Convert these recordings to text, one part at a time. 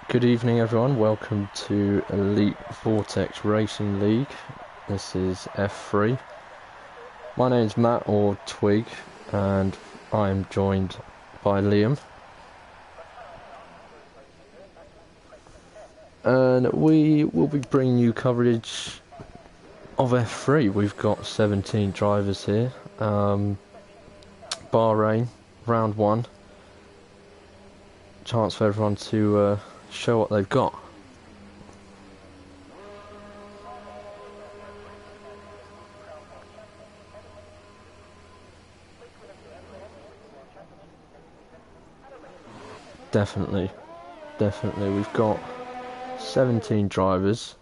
Good evening everyone, welcome to Elite Vortex Racing League. This is F3. My name's Matt, or Twig, and I'm joined by Liam. And we will be bringing you coverage of F3. We've got 17 drivers here. Bahrain, round 1. Chance for everyone to show what they've got. Definitely. We've got 17 drivers.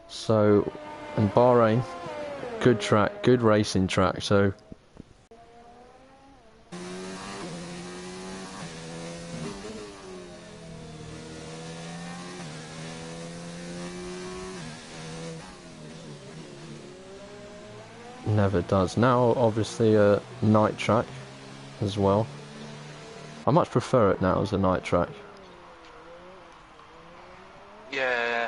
So, and Bahrain, good track, good racing track. So, never does. Now, obviously, a night track as well. I much prefer it now as a night track. Yeah,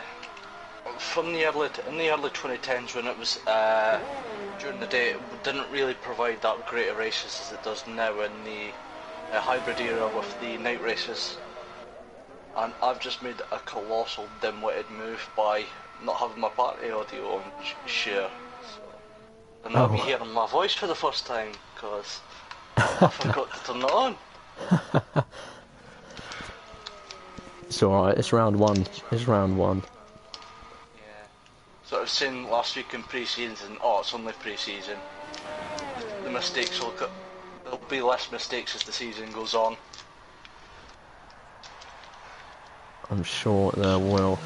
from the early 2010s when it was during the day, it didn't really provide that great of races as it does now in the hybrid era with the night races. And I've just made a colossal dim-witted move by not having my party audio on share. So I'm not hearing my voice for the first time because I forgot to turn it on. It's alright, it's round one. Yeah. So I was saying last week in pre-season, it's only pre-season. The mistakes there'll be less mistakes as the season goes on. I'm sure there will.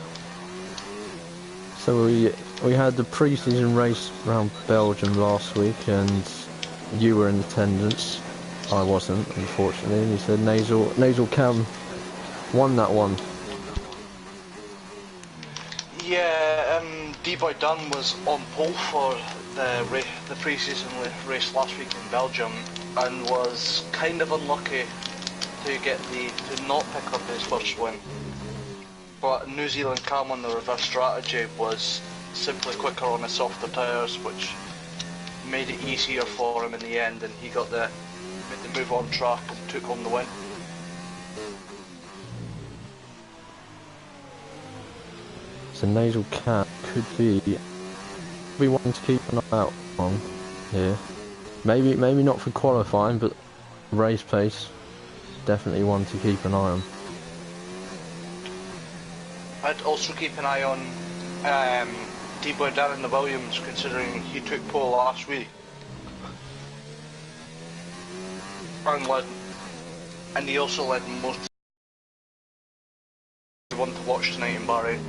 So we had the pre-season race around Belgium last week, and you were in attendance. I wasn't, unfortunately, and you said Nasal Cam won that one. Yeah, D-Boy Dunn was on pole for the pre-season race last week in Belgium, and was kind of unlucky to not pick up his first win. But New Zealand Cam on the reverse strategy was simply quicker on the softer tyres, which made it easier for him in the end, and he made the move on track and took home the win. So Nasal Cat could be one to keep an eye out on here. Maybe not for qualifying, but race pace, definitely one to keep an eye on. I'd also keep an eye on D-Boy Dan in the Williams, considering he took pole last week. And he also led most one to watch tonight in Bahrain.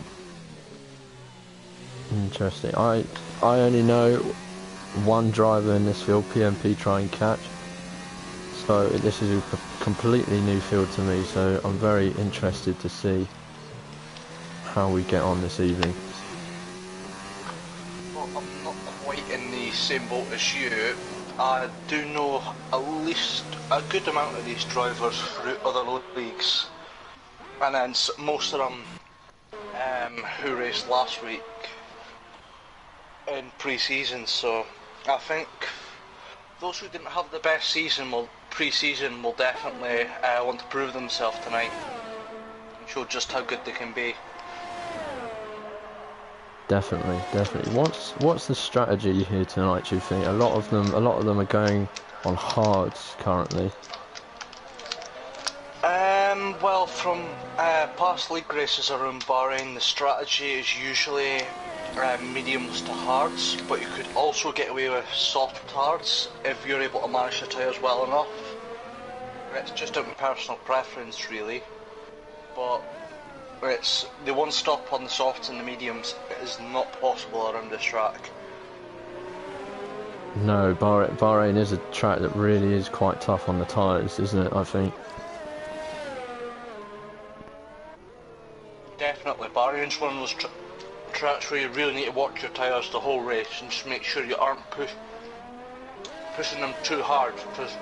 Interesting. I only know one driver in this field, PMP Try and Catch. So this is a completely new field to me, so I'm very interested to see how we get on this evening. Well, I'm not quite in the same boat as you. I do know at least a good amount of these drivers through other leagues, and then most of them who raced last week in pre-season. So I think those who didn't have the best pre-season will definitely want to prove themselves tonight and show just how good they can be. Definitely. What's the strategy here tonight, do you think? A lot of them are going on hards currently. Well, from past league races around Bahrain, the strategy is usually mediums to hards, but you could also get away with soft hards if you're able to manage the tyres well enough. It's just out of personal preference, really, but the one stop on the softs and the mediums is not possible around this track. No, Bahrain is a track that really is quite tough on the tyres, isn't it, I think? Definitely, Bahrain's one of those tracks where you really need to watch your tyres the whole race and just make sure you aren't pushing them too hard, because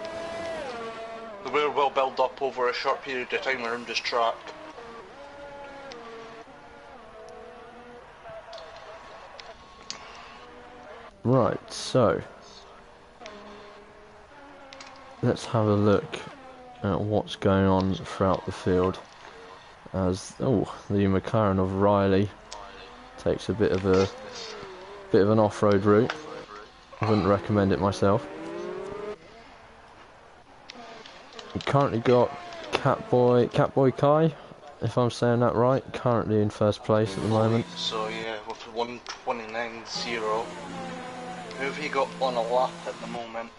the wear will build up over a short period of time around this track. Right, so let's have a look at what's going on throughout the field. As the McLaren of Riley takes a bit of an off-road route. I wouldn't recommend it myself. You currently got Catboy Kai, if I'm saying that right, currently in first place at the moment. So yeah, with 1:29.0. Who have you got on a lap at the moment?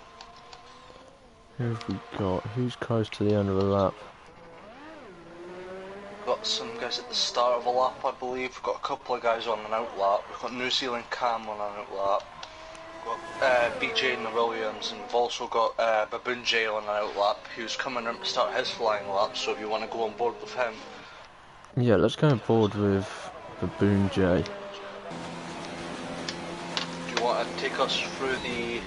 Who have we got? Who's close to the end of the lap? Got some guys at the start of a lap, I believe. We've got a couple of guys on an out lap. We've got New Zealand Cam on an out lap. We've got BJ in the Williams, and we've also got Baboon J on an out lap, who's coming in to start his flying lap, so if you want to go on board with him. Yeah, let's go on board with Baboon J. Do you want to take us through the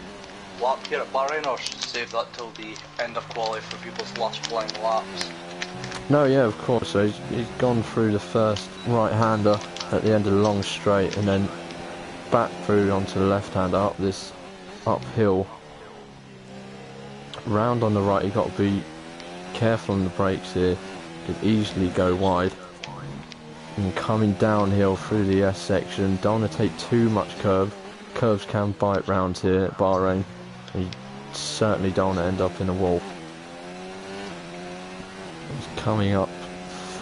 lap here at Bahrain, or should we save that till the end of quali for people's last flying laps? No, yeah, of course. So he's gone through the first right-hander at the end of the long straight, and then back through onto the left-hander up this uphill. Round on the right, you've got to be careful on the brakes here. Could easily go wide. And coming downhill through the S section, don't want to take too much curve. Curves can bite round here at Bahrain. You certainly don't want to end up in a wall. He's coming up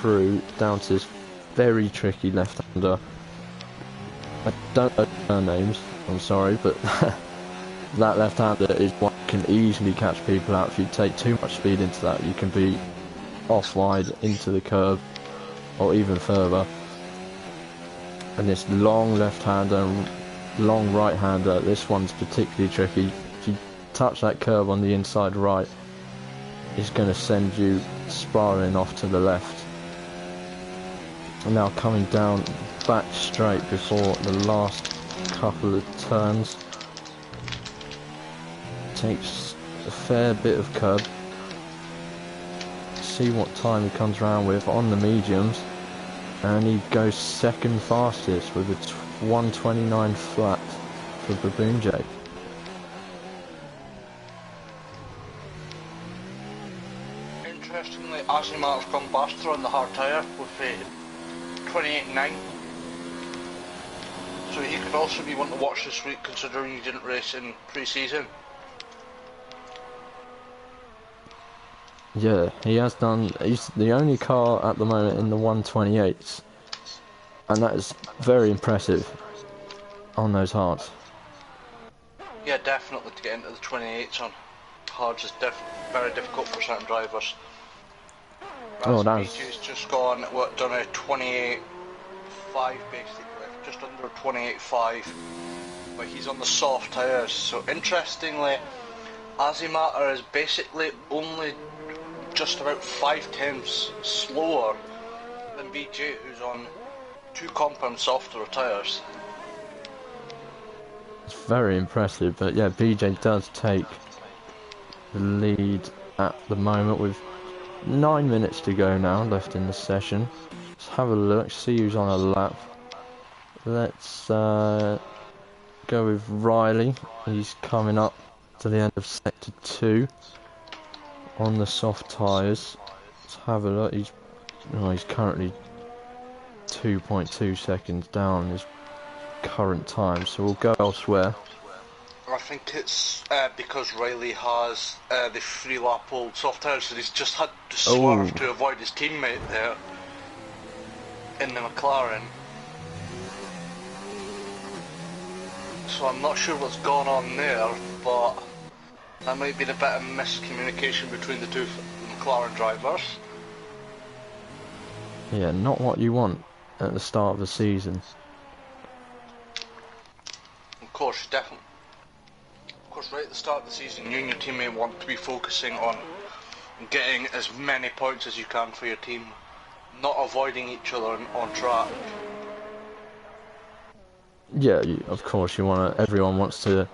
through down to this very tricky left-hander. I don't know their names, I'm sorry, but that left-hander is what can easily catch people out. If you take too much speed into that, you can be off wide into the curb or even further. And this long left-hander and long right-hander, this one's particularly tricky. If you touch that curb on the inside right, it's going to send you spiraling off to the left. And now coming down back straight before the last couple of turns. Takes a fair bit of curb. See what time he comes around with on the mediums. And he goes second fastest with a 1:29 flat for Baboon J. Interestingly, Asimat's gone faster on the hard tyre with a 28.9. So he could also be one to watch this week, considering he didn't race in pre-season. Yeah, he has done. He's the only car at the moment in the 128s, and that is very impressive on those hards. Yeah, definitely to get into the 28s on hards is very difficult for certain drivers. Oh, that's... BJ's just done a 28.5 basically, just under 28.5, but he's on the soft tyres. So interestingly, Asimat is basically only just about 5/10 slower than BJ, who's on 2 compound softer tyres. It's very impressive, but yeah, BJ does take the lead at the moment with 9 minutes to go now left in the session. Let's have a look, see who's on a lap. Let's go with Riley. He's coming up to the end of sector 2 on the soft tyres. Let's have a look. He's currently 2.2 seconds down his current time, so we'll go elsewhere. I think it's because Riley has the 3-lap old soft tyres, so he's just had to swerve to avoid his teammate there in the McLaren. So I'm not sure what's gone on there, but that might be a bit of miscommunication between the two McLaren drivers. Yeah, not what you want at the start of the season. Of course, definitely. Of course, right at the start of the season, you and your teammate want to be focusing on getting as many points as you can for your team, not avoiding each other on track. Yeah, of course, everyone wants to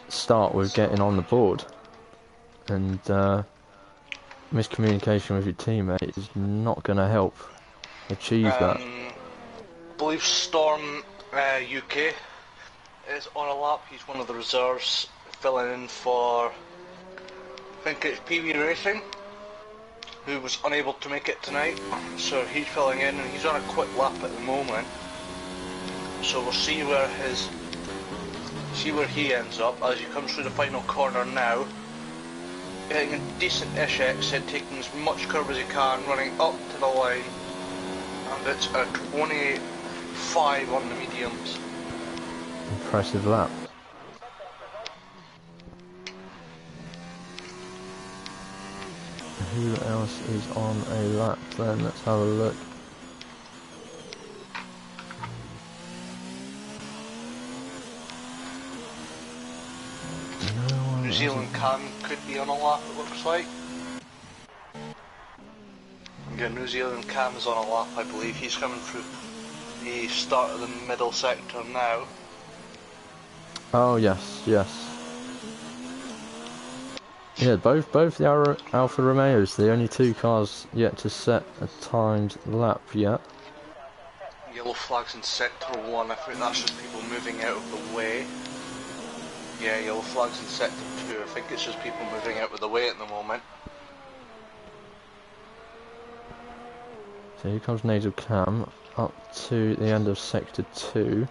start with getting on the board, and miscommunication with your teammate is not going to help achieve that. I believe Storm UK is on a lap. He's one of the reserves filling in for, I think it's PV Racing, who was unable to make it tonight. So he's filling in and he's on a quick lap at the moment. So we'll see where he ends up as he comes through the final corner now. Getting a decent-ish exit, taking as much curve as he can, running up to the line. And it's a 28.5 on the mediums. Impressive lap. Who else is on a lap then? Let's have a look. New Zealand Cam could be on a lap, it looks like. Yeah, New Zealand Cam is on a lap, I believe. He's coming through the start of the middle sector now. Oh yes, yes. Yeah, both the Alfa Romeos, the only two cars yet to set a timed lap yet. Yellow flags in sector 1, I think that's just people moving out of the way. Yeah, yellow flags in sector 2, I think it's just people moving out of the way at the moment. So here comes Nasal Cam up to the end of sector 2.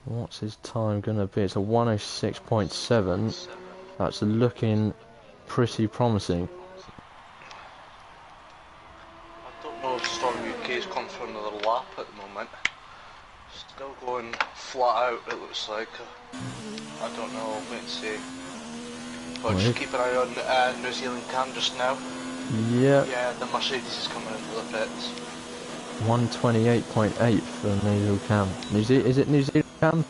What's his time gonna be? It's a 106.7. That's looking pretty promising. I don't know if Storm UK's gone for another lap at the moment. Still going flat out, it looks like. I don't know, wait and see. But just keep an eye on New Zealand Cam just now. Yeah. Yeah, the Mercedes is coming into the pits. 128.8 for Nasal Cam. Is it New Zealand Cam?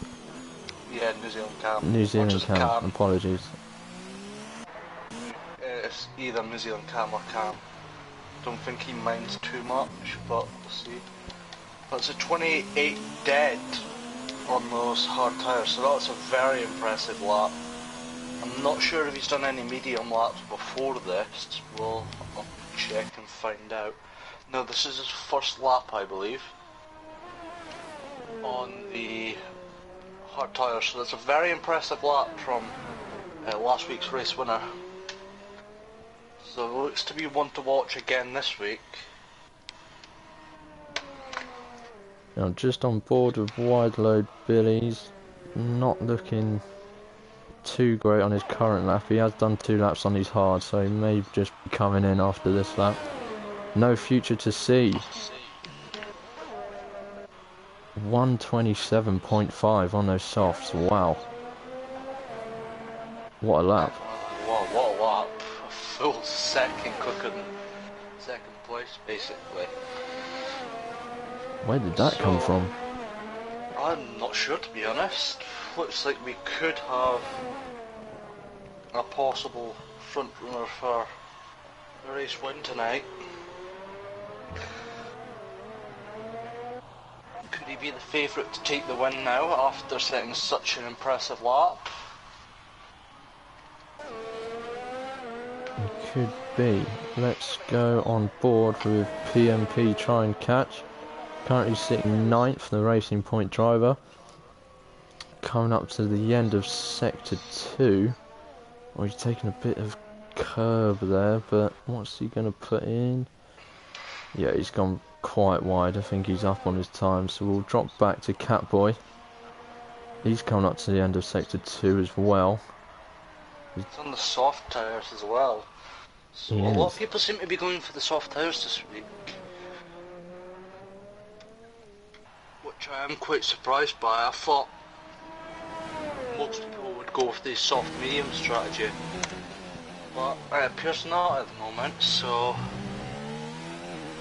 Yeah, New Zealand Cam. New Zealand Cam. Apologies. It's either New Zealand Cam or Cam. Don't think he minds too much, but we'll see. But it's a 28 dead on those hard tyres, so that's a very impressive lap. I'm not sure if he's done any medium laps before this. I'll check and find out. No, this is his first lap, I believe, on the hard tyres, so that's a very impressive lap from last week's race winner. So it looks to be one to watch again this week. Now just on board with wide load Billy's not looking too great on his current lap. He has done 2 laps on his hard, so he may just be coming in after this lap. No future to see. 127.5 on those softs. Wow. What a lap. What a lap. A full second quicker than second place, basically. Where did that come from? I'm not sure, to be honest. Looks like we could have a possible front runner for the race win tonight. Could he be the favourite to take the win now after setting such an impressive lap? It could be. Let's go on board with PMP try and catch. Currently sitting 9th, the Racing Point driver. Coming up to the end of sector 2. Oh, he's taking a bit of curb there, but what's he going to put in? Yeah, he's gone quite wide. I think he's up on his time, so we'll drop back to Catboy. He's coming up to the end of sector 2 as well. He's on the soft tyres as well. So a lot of people seem to be going for the soft tyres this week, which I am quite surprised by. I thought most people would go with the soft medium strategy, but it appears not at the moment, so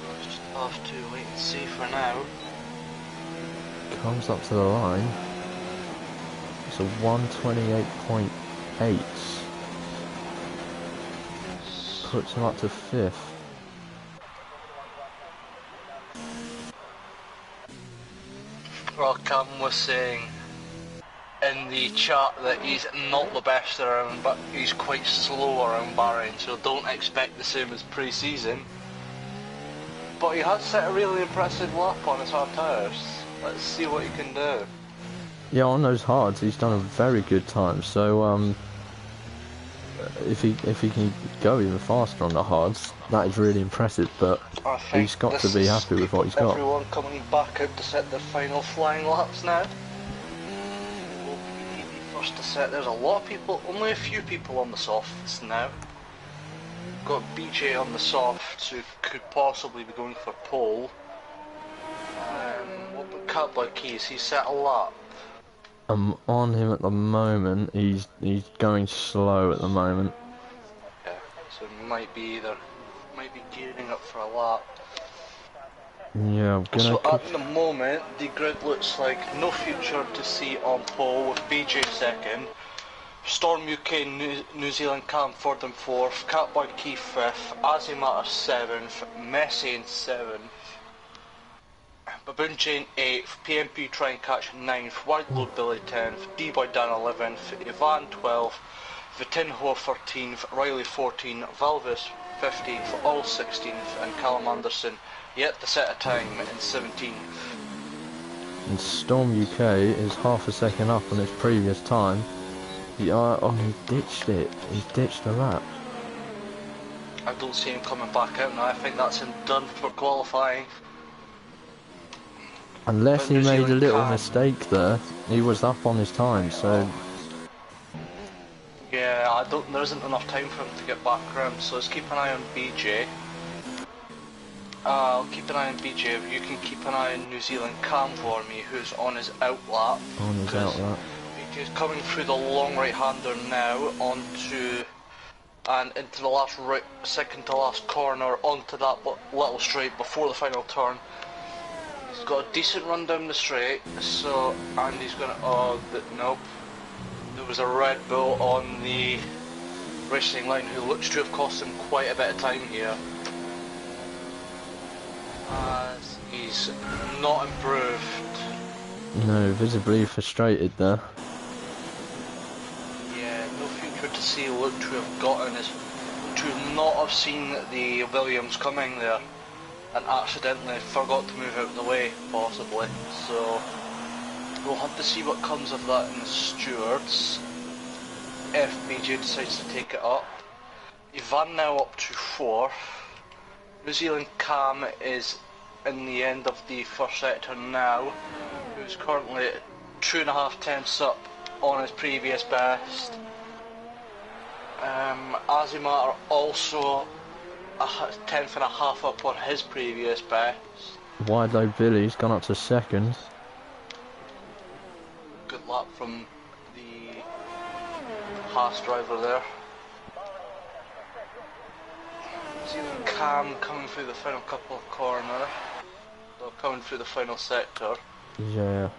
we'll just have to wait and see for now. Comes up to the line. It's a 128.8. Puts him up to 5th. Well, Cam was saying in the chat that he's not the best around, but he's quite slow around Bahrain, so don't expect the same as pre-season. But he has set a really impressive lap on his hard tyres. Let's see what he can do. Yeah, on those hards, he's done a very good time. So if he can go even faster on the hards, that is really impressive. But he's got to be happy with what he's got. Everyone coming back out to set their final flying laps now. First to set. There's a lot of people, only a few people on the softs now. Got BJ on the softs who could possibly be going for pole. What about Cowboy Keys? He set a lap. I'm on him at the moment. He's going slow at the moment. Yeah, so might be gearing up for a lap. Yeah, I'm gonna. So at the moment, the grid looks like no future to see on pole with BJ second, Storm UK New Zealand Cam Ford in fourth, Catboy Key fifth, Azimatter seventh, Messi in seventh, Baboon Jane 8th, PMP Try and Catch 9th, Wide Load Billy 10th, D-Boy Dan 11th, Ivan 12th, Vitinho 13th, Riley 14th, Valvis 15th, All 16th, and Callum Anderson yet to set a time in 17th. And Storm UK is half a second up on his previous time. He ditched it. He's ditched the lap. I don't see him coming back out now. I think that's him done for qualifying. Unless he made a little mistake there, he was up on his time, so... Yeah, there isn't enough time for him to get back around, so let's keep an eye on BJ. I'll keep an eye on BJ. If you can keep an eye on New Zealand Cam for me, who's on his out lap. On his out lap. BJ's coming through the long right-hander now, onto... and into the last second to last corner, onto that little straight before the final turn. He's got a decent run down the straight, so, and he's gonna, nope. There was a Red Bull on the racing line who looks to have cost him quite a bit of time here. As he's not improved. No, visibly frustrated there. Yeah, no future to see look to have gotten is to not have seen the Williams coming there. And accidentally forgot to move out of the way, possibly. So we'll have to see what comes of that in the stewards. If BJ decides to take it up. Ivan now up to 4th. New Zealand Cam is in the end of the first sector now, who's currently 2.5 tenths up on his previous best. Azimatter also a 10.5 up on his previous best. Wide Load Billy's gone up to second. Good lap from the Haas driver there. Zealand Cam coming through the final couple of corners. Coming through the final sector. Yeah.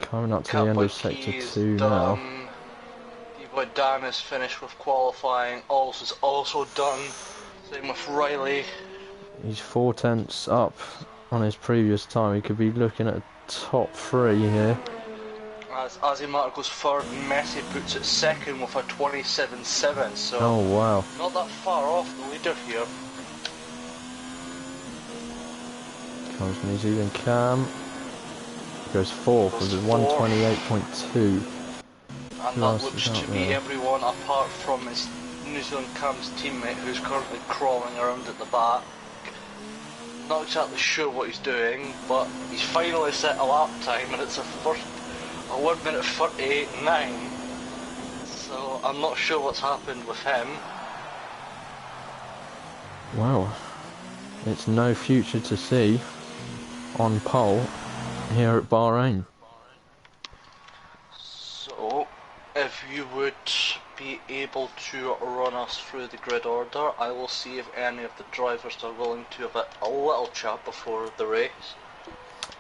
Coming up to the end of sector 2 now. D-Boy Dan is finished with qualifying. Alls is also done. Same with Riley. He's 4 tenths up on his previous time. He could be looking at a top 3 here. As Azimatter goes third, Messi puts it second with a 27.7. So oh wow. Not that far off the leader here. Comes New Zealand Cam. Goes 4th with a 128.2. And that looks to be everyone apart from his New Zealand Cam's teammate who's currently crawling around at the back. Not exactly sure what he's doing, but he's finally set a lap time and it's a 1 minute 38.9. So I'm not sure what's happened with him. Wow. It's no future to see on pole here at Bahrain. So, if you would be able to run us through the grid order, I will see if any of the drivers are willing to have a little chat before the race.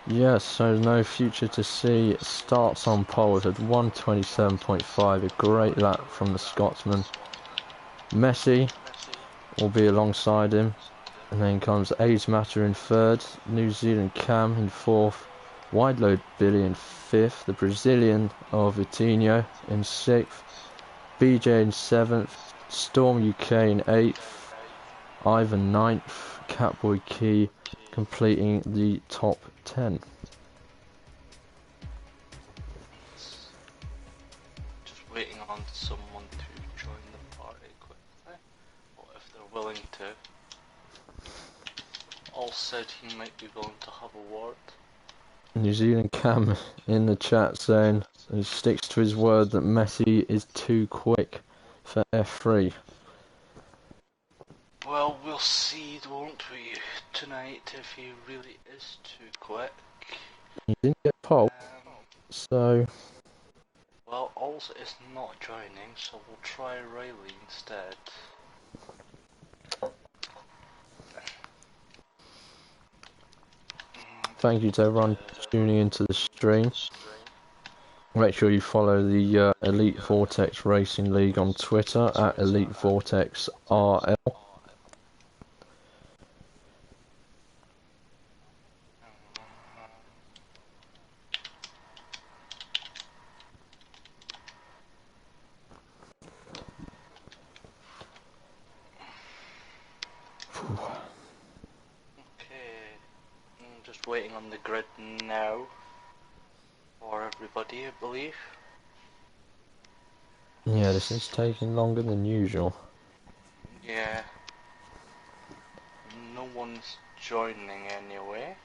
Yes, so no future to see. It starts on pole at 127.5, a great lap from the Scotsman. Messi will be alongside him. And then comes Azimatter in 3rd, New Zealand Cam in 4th, Wide Load Billy in 5th, the Brazilian of Vitinho in 6th, BJ in 7th, Storm UK in 8th, Ivan 9th, Catboy Key completing the top 10. Just waiting on someone to join the party quickly, or if they're willing to. All said he might be willing to have a word. New Zealand Cam in the chat saying he sticks to his word that Messi is too quick for F3. Well, we'll see, won't we, tonight, if he really is too quick. He didn't get pole, so... Well, also is not joining, so we'll try Riley instead. Thank you to everyone tuning into the stream. Make sure you follow the Elite Vortex Racing League on Twitter at Elite Vortex RL. Okay, I'm just waiting on the grid now for everybody, I believe. Yeah, this is taking longer than usual. Yeah. No one's joining anyway,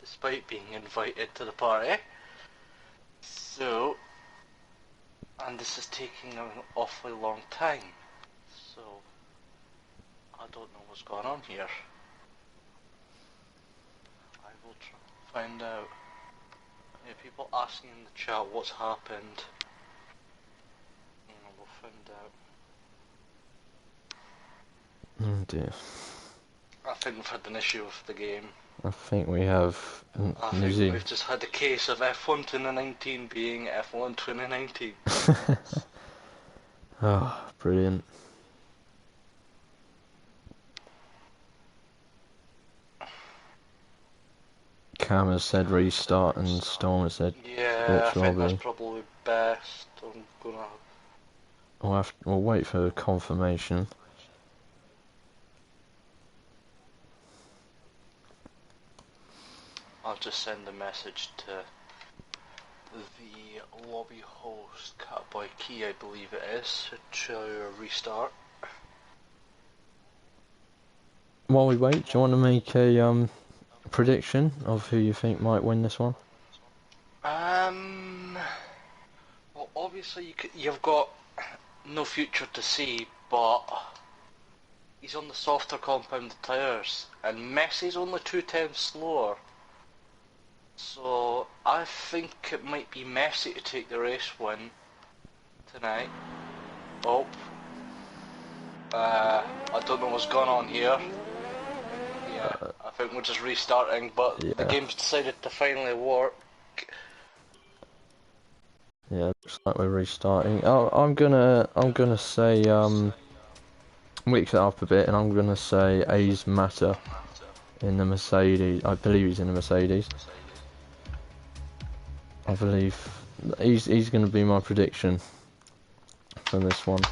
despite being invited to the party. So, and this is taking an awfully long time. So, I don't know what's going on here. I will try and find out. Yeah, people asking in the chat what's happened. You know, we'll find out. Oh dear. I think we've had an issue with the game. I think we have I New think Zealand. we've just had a case of F1 2019 being F1 2019. Oh, brilliant. Cam has said restart and Storm has said Yeah, I glitch think that's lobby. probably best. I'm gonna... We'll wait for confirmation. I'll just send a message to the lobby host, Catboy Key, I believe it is, to restart. While we wait, do you want to make a prediction of who you think might win this one? Well, obviously you've got no future to see, but he's on the softer compound tyres, and Messi's only 2 times slower. So I think it might be Messi to take the race win tonight. Oh, I don't know what's going on here. Yeah, I think we're just restarting, but Yeah. the game's decided to finally work. Yeah, looks like we're restarting. Oh, I'm gonna say mix it up a bit, and I'm gonna say A's Matter in the Mercedes. I believe he's in the Mercedes. I believe he's gonna be my prediction for this one.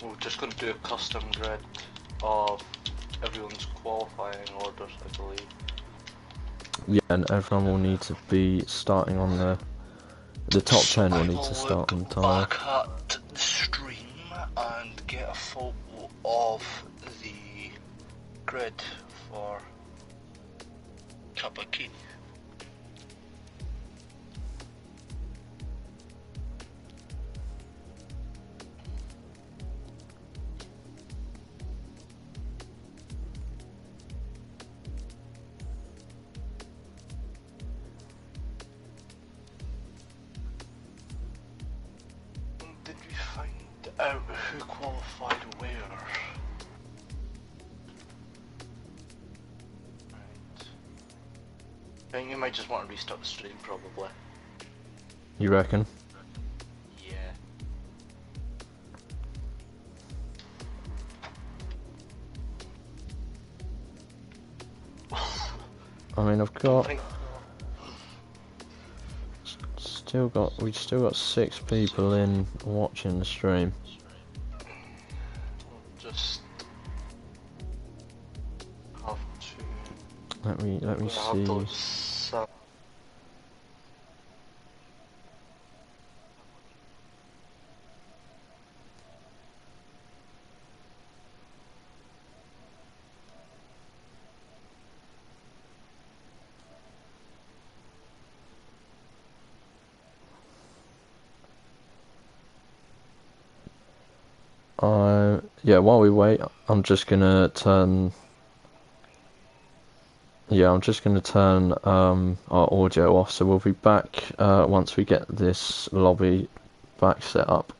We're just gonna do a custom grid of everyone's qualifying orders, I believe. Yeah, and everyone will need to be starting on the top 10 will need to start on time. Back at the stream and get a photo of the grid for Kabaki. Did we find out who qualified where? Right. I think you might just want to restart the stream, probably. You reckon? Yeah. I mean, I've I got think we still got 6 people in watching the stream. just have to. Let me Have see. those. Yeah, while we wait, I'm just gonna turn. Yeah, I'm just gonna turn our audio off. So we'll be back once we get this lobby back set up.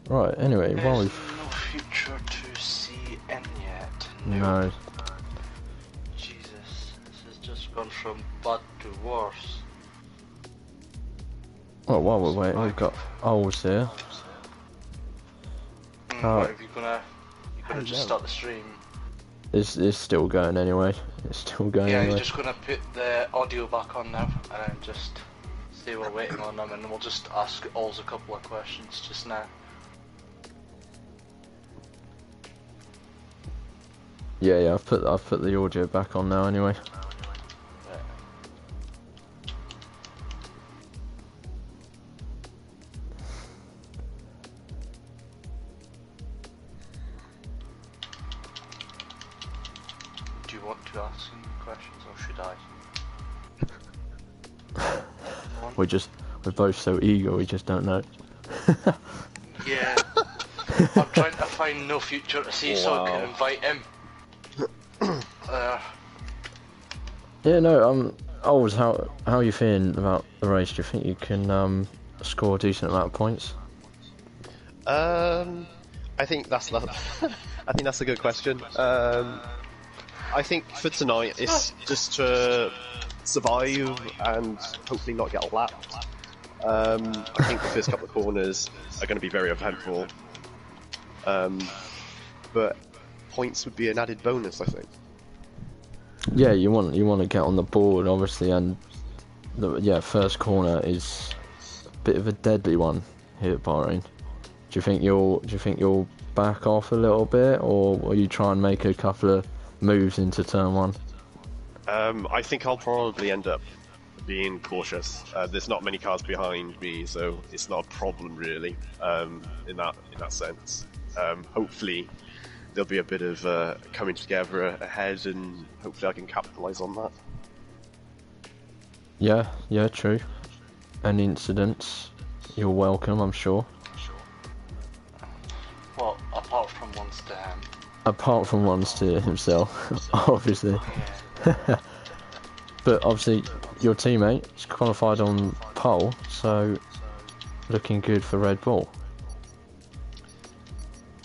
Right, anyway, while There's we've... no future to see in yet. No. Jesus, this has just gone from bad to worse. Well, while we're waiting, we've got Ols here. What, are you gonna just start the stream? It's still going anyway. It's still going Yeah, anyway. you're just gonna put the audio back on now, and then just say we're waiting on them, and we'll just ask Ols a couple of questions just now. Yeah, I've put the audio back on now anyway. Right. Do you want to ask any questions, or should I? We're both so eager, we just don't know. Yeah. I'm trying to find no future to see so I can invite him. Yeah, no, Ols, how are you feeling about the race? Do you think you can score a decent amount of points? I think that's I think that's a good question. I think for tonight it's just to survive and hopefully not get lapped. I think the first couple of corners are going to be very eventful, but points would be an added bonus, I think. Yeah, you want to get on the board, obviously, and first corner is a bit of a deadly one here at Bahrain. Do you think you'll back off a little bit, or will you try and make a couple of moves into turn one? I think I'll probably end up being cautious. There's not many cars behind me, so it's not a problem really. In that sense, hopefully there'll be a bit of coming together ahead, and hopefully I can capitalise on that. Yeah, true. Any incidents, you're welcome, I'm sure. well, apart from ones to him. Apart from ones to himself, obviously. Yeah. But obviously, your teammate is qualified on pole, so looking good for Red Bull.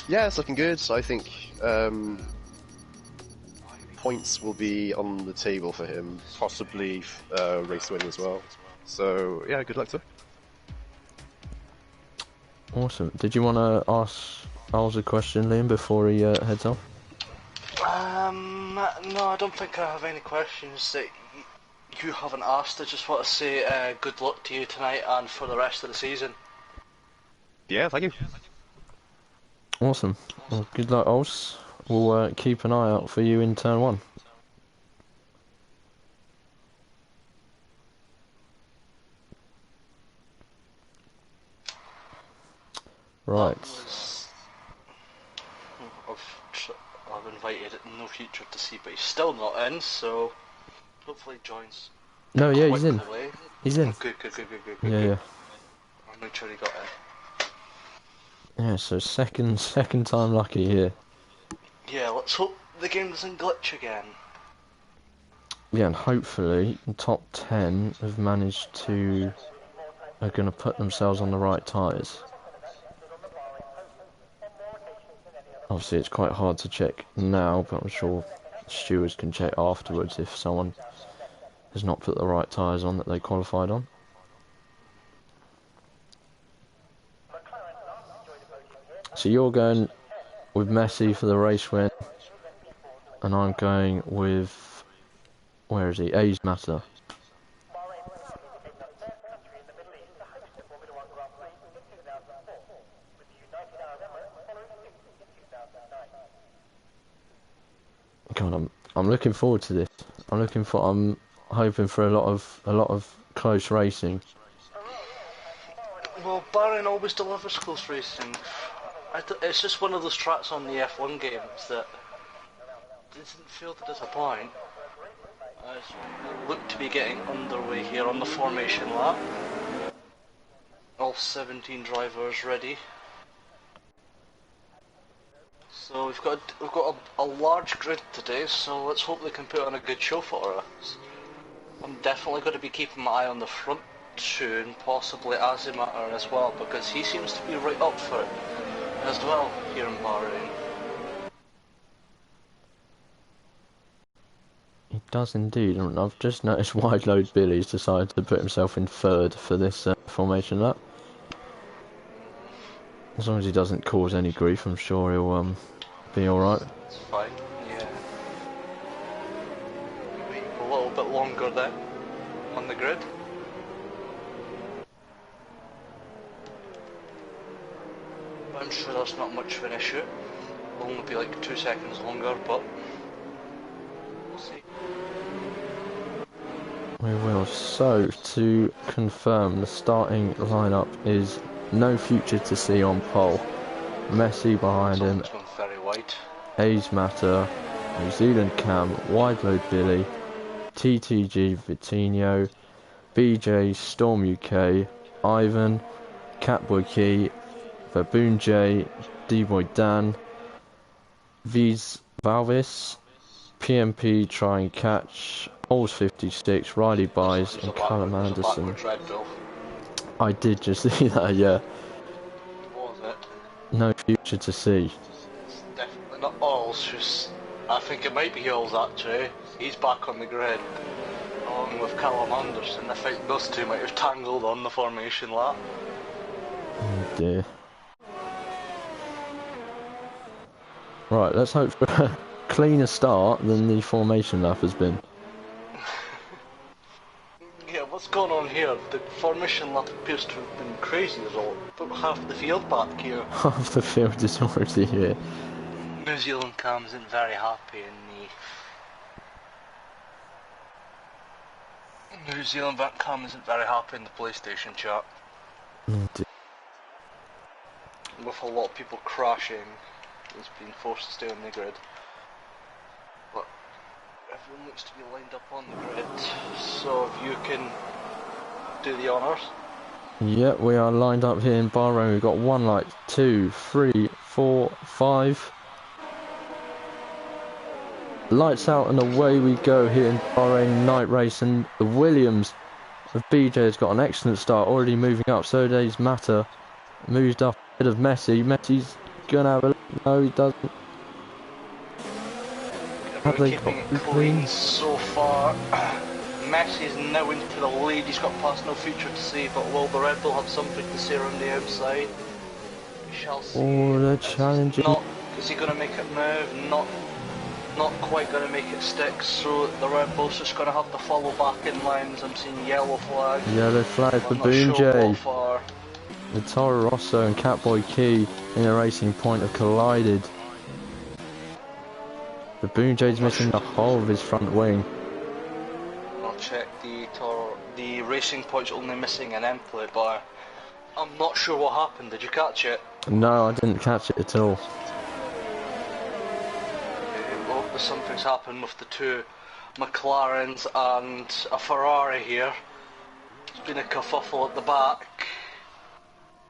Yeah, it's looking good. So I think points will be on the table for him, possibly race win as well. So yeah, good luck to him. Awesome. Did you want to ask Ols a question, Liam, before he heads off? No, I don't think I have any questions that you haven't asked. I just want to say good luck to you tonight and for the rest of the season. Yeah, thank you. Awesome. Well, good luck, Ols. We'll keep an eye out for you in turn one. Right. I've invited No Future to see, but he's still not in, so hopefully he joins. No, yeah, he's in. Quickly. He's in. Good. Yeah. I'll make sure he got in. Yeah, so second time lucky here. Yeah, let's hope the game doesn't glitch again. Yeah, and hopefully the top 10 have managed to... are going to put themselves on the right tyres. Obviously it's quite hard to check now, but I'm sure stewards can check afterwards if someone has not put the right tyres on that they qualified on. So you're going with Messi for the race win, and I'm going with... where is he? A's Matter. God, I'm looking forward to this. I'm hoping for a lot of close racing. Well, Bahrain always delivers close racing. It's just one of those tracks on the F1 games that doesn't fail to disappoint. As we look to be getting underway here on the formation lap. All 17 drivers ready. So we've got a large grid today, so let's hope they can put on a good show for us. I'm definitely going to be keeping my eye on the front two and possibly Azimatter as well, because he seems to be right up for it. as well here in Bahrain. He does indeed, and I've just noticed Wide Load Billy's decided to put himself in third for this formation lap. As long as he doesn't cause any grief, I'm sure he'll be alright. It's fine, yeah. Wait a little bit longer then, on the grid. I'm sure that's not much of an issue. It'll only be like 2 seconds longer, but we'll see. We will. So, to confirm, the starting lineup is no future to see on pole. Messi behind him, Someone's gone very wide. A's Matter, New Zealand Cam, Wide Load Billy, TTG Vitinho, BJ Storm UK, Ivan, Catboy Key, Baboon J, D-Boy Dan, Viz Valvis, PMP Try and Catch, Ols 56, Riley Buys, and Callum Anderson. I did just see that, yeah. Was it? No future to see. It's definitely not Ols, just I think it might be Ols actually. He's back on the grid, along with Callum Anderson. I think those two might have tangled on the formation lap. Oh dear. Right, let's hope for a cleaner start than the formation lap has been. Yeah, what's going on here? The formation lap appears to have been crazy as well. About half the field back here. Half the field is already here. New Zealand Cam isn't very happy in the... New Zealand Cam isn't very happy in the PlayStation chat. Oh dear. With a lot of people crashing, he's been forced to stay on the grid. But everyone looks to be lined up on the grid, so if you can do the honours. Yeah, we are lined up here in Bahrain. We've got 1 light, 2, 3, 4, 5. Lights out and away we go here in Bahrain night race, and the Williams of BJ has got an excellent start, already moving up. So does Matter, moved up ahead of Messi. Messi's gonna have a no, he doesn't. Have they Keeping got it clean so far. Messi's now into the lead. He's got past no future to see, but will the Red Bull have something to say around the outside? We shall see. Oh, they're challenging. Is he going to make it move? Not quite going to make it stick, so the Red Bull's just going to have to follow back in lines. I'm seeing yellow flag. Yellow flag for Boom J. The Toro Rosso and Catboy Key in a racing point have collided. The Boom J's missing the whole of his front wing. I'll check the racing point's only missing an end plate, but I'm not sure what happened. Did you catch it? No, I didn't catch it at all. Well, something's happened with the two McLarens and a Ferrari here. There's been a kerfuffle at the back.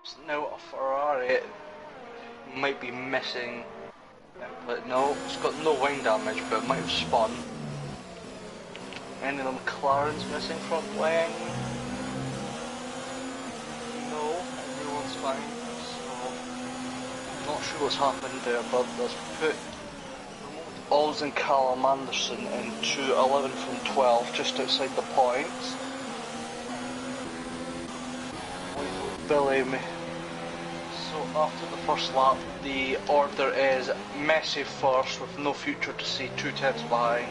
So now a Ferrari might be missing, but no, it's got no wing damage, but it might have spun. Any of the McLaren's missing front wing? No, everyone's fine. So, not sure what's happened there, but let's put Ols and Callum Anderson into 11 from 12, just outside the points. Billy. So after the first lap, the order is Messi first with no future to see, 2 tenths behind.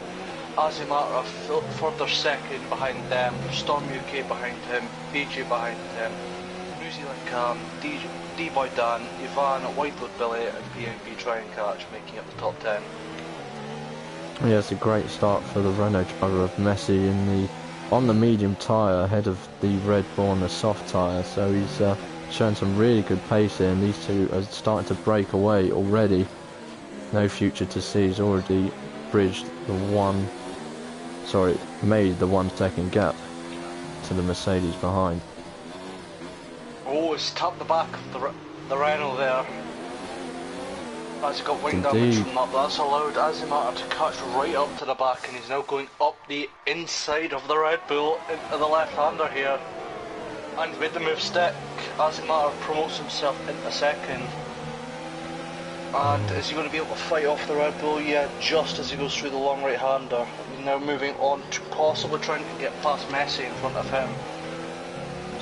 Azimata further second behind them, Storm UK behind him, BJ behind him, New Zealand Cam, D-Boy Dan, Ivan, Whitewood Billy and PMP Try and Catch making up the top 10. Yeah, it's a great start for the Renault driver of Messi on the medium tyre ahead of the Red Bull on the soft tyre, so he's shown some really good pace here, and these two are starting to break away already. No future to see, he's already bridged made the 1 second gap to the Mercedes behind. Oh, it's tapped the back of the Renault there. As he got wing damage from that, but that's allowed Azimata to catch right up to the back, and he's now going up the inside of the Red Bull into the left-hander here. And with the move stick, Azimata promotes himself into second. And is he going to be able to fight off the Red Bull? Yeah, just as he goes through the long right-hander. He's now moving on to possibly trying to get past Messi in front of him.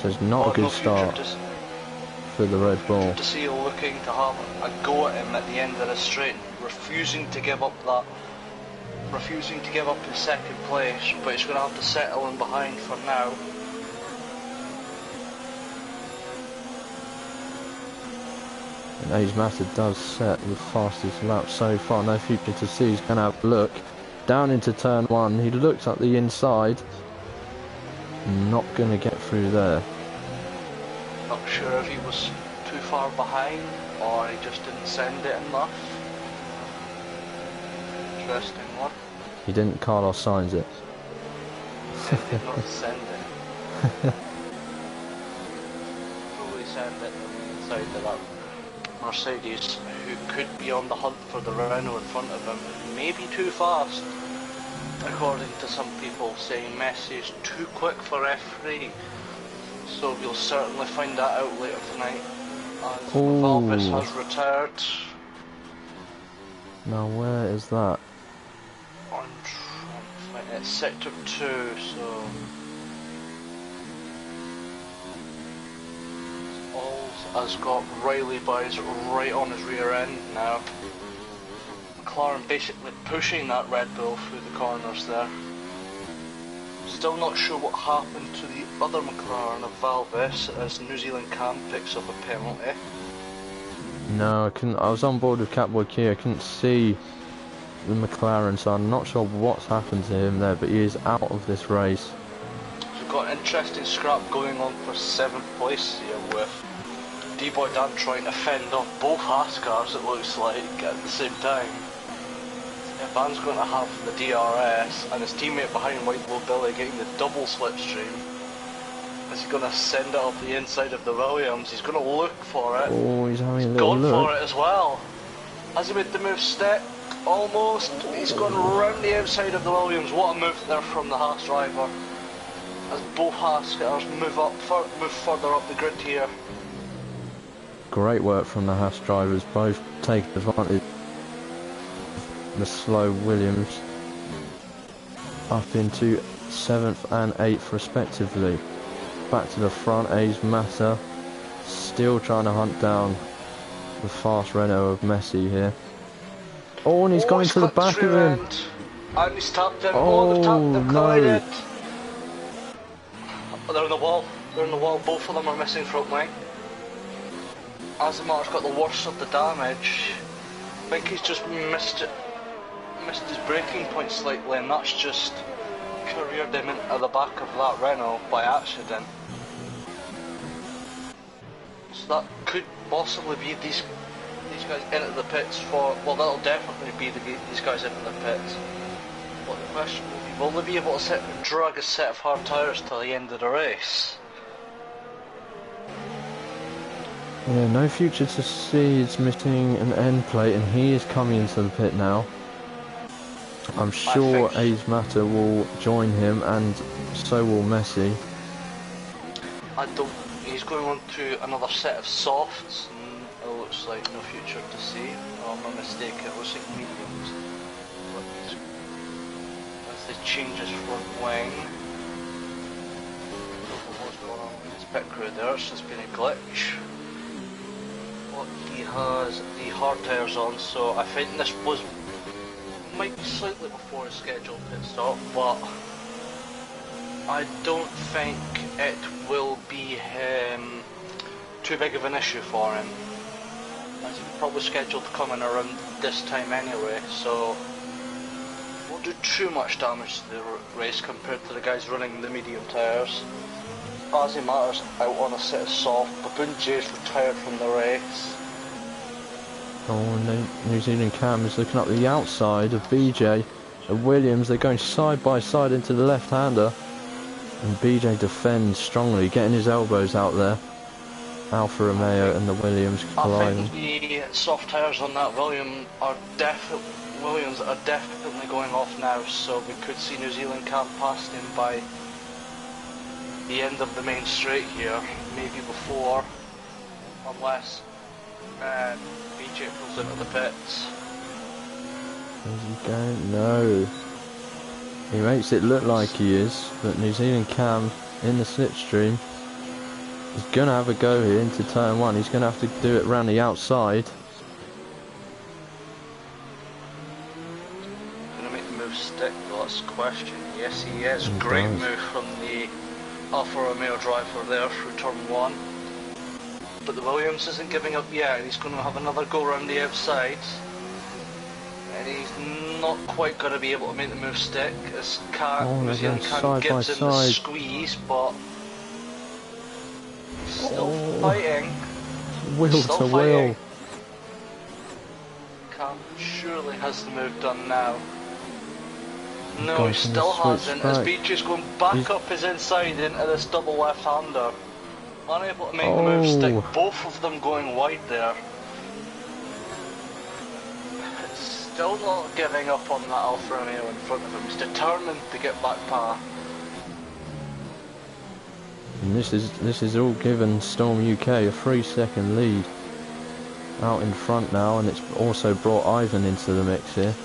So it's not a good start for the Red Bull. To see looking to have a go at him at the end of the straight, refusing to give up his second place, but he's going to have to settle in behind for now. And Ace Matter does set the fastest lap so far. No future to see. He's going to have a look down into turn one. He looks at the inside. Not going to get through there. Not sure if he was too far behind or he just didn't send it enough. Interesting one. He didn't Carlos Sainz it. He did not send it. Probably send it on the inside of that Mercedes, who could be on the hunt for the Renault in front of him. Maybe too fast, according to some people, saying Messi is too quick for F3. So we'll certainly find that out later tonight, as Valvis has retired. Now where is that? It's sector 2, so has got Riley Boys right on his rear end now. McLaren basically pushing that Red Bull through the corners there. Still not sure what happened to the other McLaren of Valvis as New Zealand Cam picks up a penalty. No, I couldn't. I was on board with Catboy Key. I couldn't see the McLaren, so I'm not sure what's happened to him there, but he is out of this race. So we've got an interesting scrap going on for 7th place here with D-Boy Dan trying to fend off both Haas cars, it looks like, at the same time. Van's going to have the DRS and his teammate behind White Blue Billy getting the double slipstream. Is he going to send it off the inside of the Williams? He's going to look for it. Oh, he's having a little look. He's gone for it as well. Has he made the move step? Almost. He's gone round the outside of the Williams. What a move there from the Haas driver. As both Haas cars move further up the grid here. Great work from the Haas drivers. Both take advantage. The slow Williams up into 7th and 8th respectively. Back to the front, Ace Matter still trying to hunt down the fast Renault of Messi here. Oh, and he's going to the back of him. And he's tapped him. Oh, they've collided. They're in the wall. They're in the wall. Both of them are missing front wing. Aston Martin's got the worst of the damage. I think he's just missed his braking point slightly, and that's just careered him into the back of that Renault by accident. So that could possibly be these guys into the pits for, well, that'll definitely be these guys into the pits. But the question will be, will they be able to drag a set of hard tyres till the end of the race? Yeah, no future to see. It's missing an end plate, and he is coming into the pit now. I'm sure Ace Matter will join him, and so will Messi. He's going on to another set of softs, and it looks like no future to see. Oh, my mistake, it looks like mediums. But as they change his front wing, I don't know what's going on with his pit crew there, it's just been a glitch. But he has the hard tyres on, so I think this might be slightly before his scheduled pit stop, but I don't think it will be too big of an issue for him, as he's probably scheduled to come in around this time anyway, so won't do too much damage to the race compared to the guys running the medium tyres. As he matters out on a set of soft, Baboon J's retired from the race. Oh, and New Zealand Cam is looking up the outside of BJ and Williams. They're going side by side into the left-hander, and BJ defends strongly, getting his elbows out there. Alfa Romeo and the Williams colliding. I think the soft tyres on that Williams are definitely going off now, so we could see New Zealand Cam past him by the end of the main straight here, maybe before, unless And BJ pulls into the pits. Is he going? No. He makes it look like he is, but New Zealand Cam in the slipstream. He's going to have a go here into turn one. He's going to have to do it round the outside. Going to make the move stick, though, that's the question. Yes, he is. Great move from the Alfa Romeo driver there through turn one. But the Williams isn't giving up yet, and he's going to have another go around the outside. And he's not quite going to be able to make the move stick as New Zealand Cam gives him the squeeze, but still fighting. Will to will. Cam surely has the move done now. No, he still hasn't, as BJ's going back up his inside into this double left-hander. Unable to make the move stick, both of them going wide there. Still not giving up on that Alfa Romeo in front of him. He's determined to get back par. And this is all given Storm UK a 3-second lead out in front now, and it's also brought Ivan into the mix here.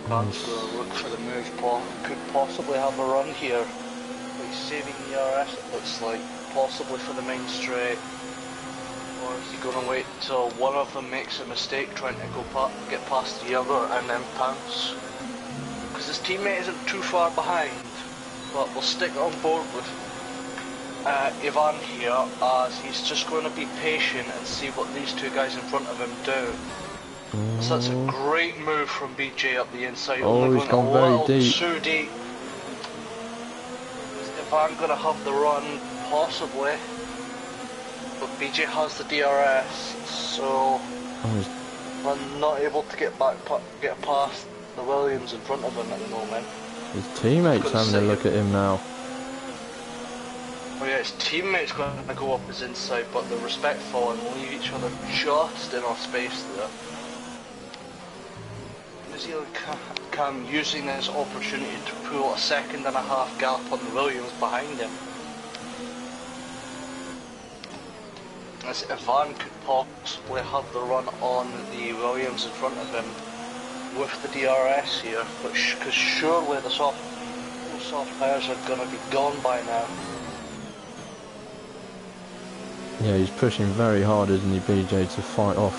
Van's going to look for the move. Could possibly have a run here. He's saving the RS, it looks like, possibly for the main straight. Or is he going to wait until one of them makes a mistake trying to get past the other and then pounce? Because his teammate isn't too far behind, but we'll stick on board with Ivan here, as he's just going to be patient and see what these two guys in front of him do. So that's a great move from BJ up the inside. He's gone very deep. Too deep. Is Ivan going to have the run? Possibly. But BJ has the DRS, so I'm not able to get past the Williams in front of him at the moment. His teammate's having a look at him now. Oh yeah, his teammate's going to go up his inside, but they're respectful and leave each other just enough space there. New Zealand Cam using this opportunity to pull a 1.5 second gap on the Williams behind him. As Ivan could possibly have the run on the Williams in front of him with the DRS here, but because surely the soft tires are going to be gone by now. Yeah, he's pushing very hard, isn't he, BJ, to fight off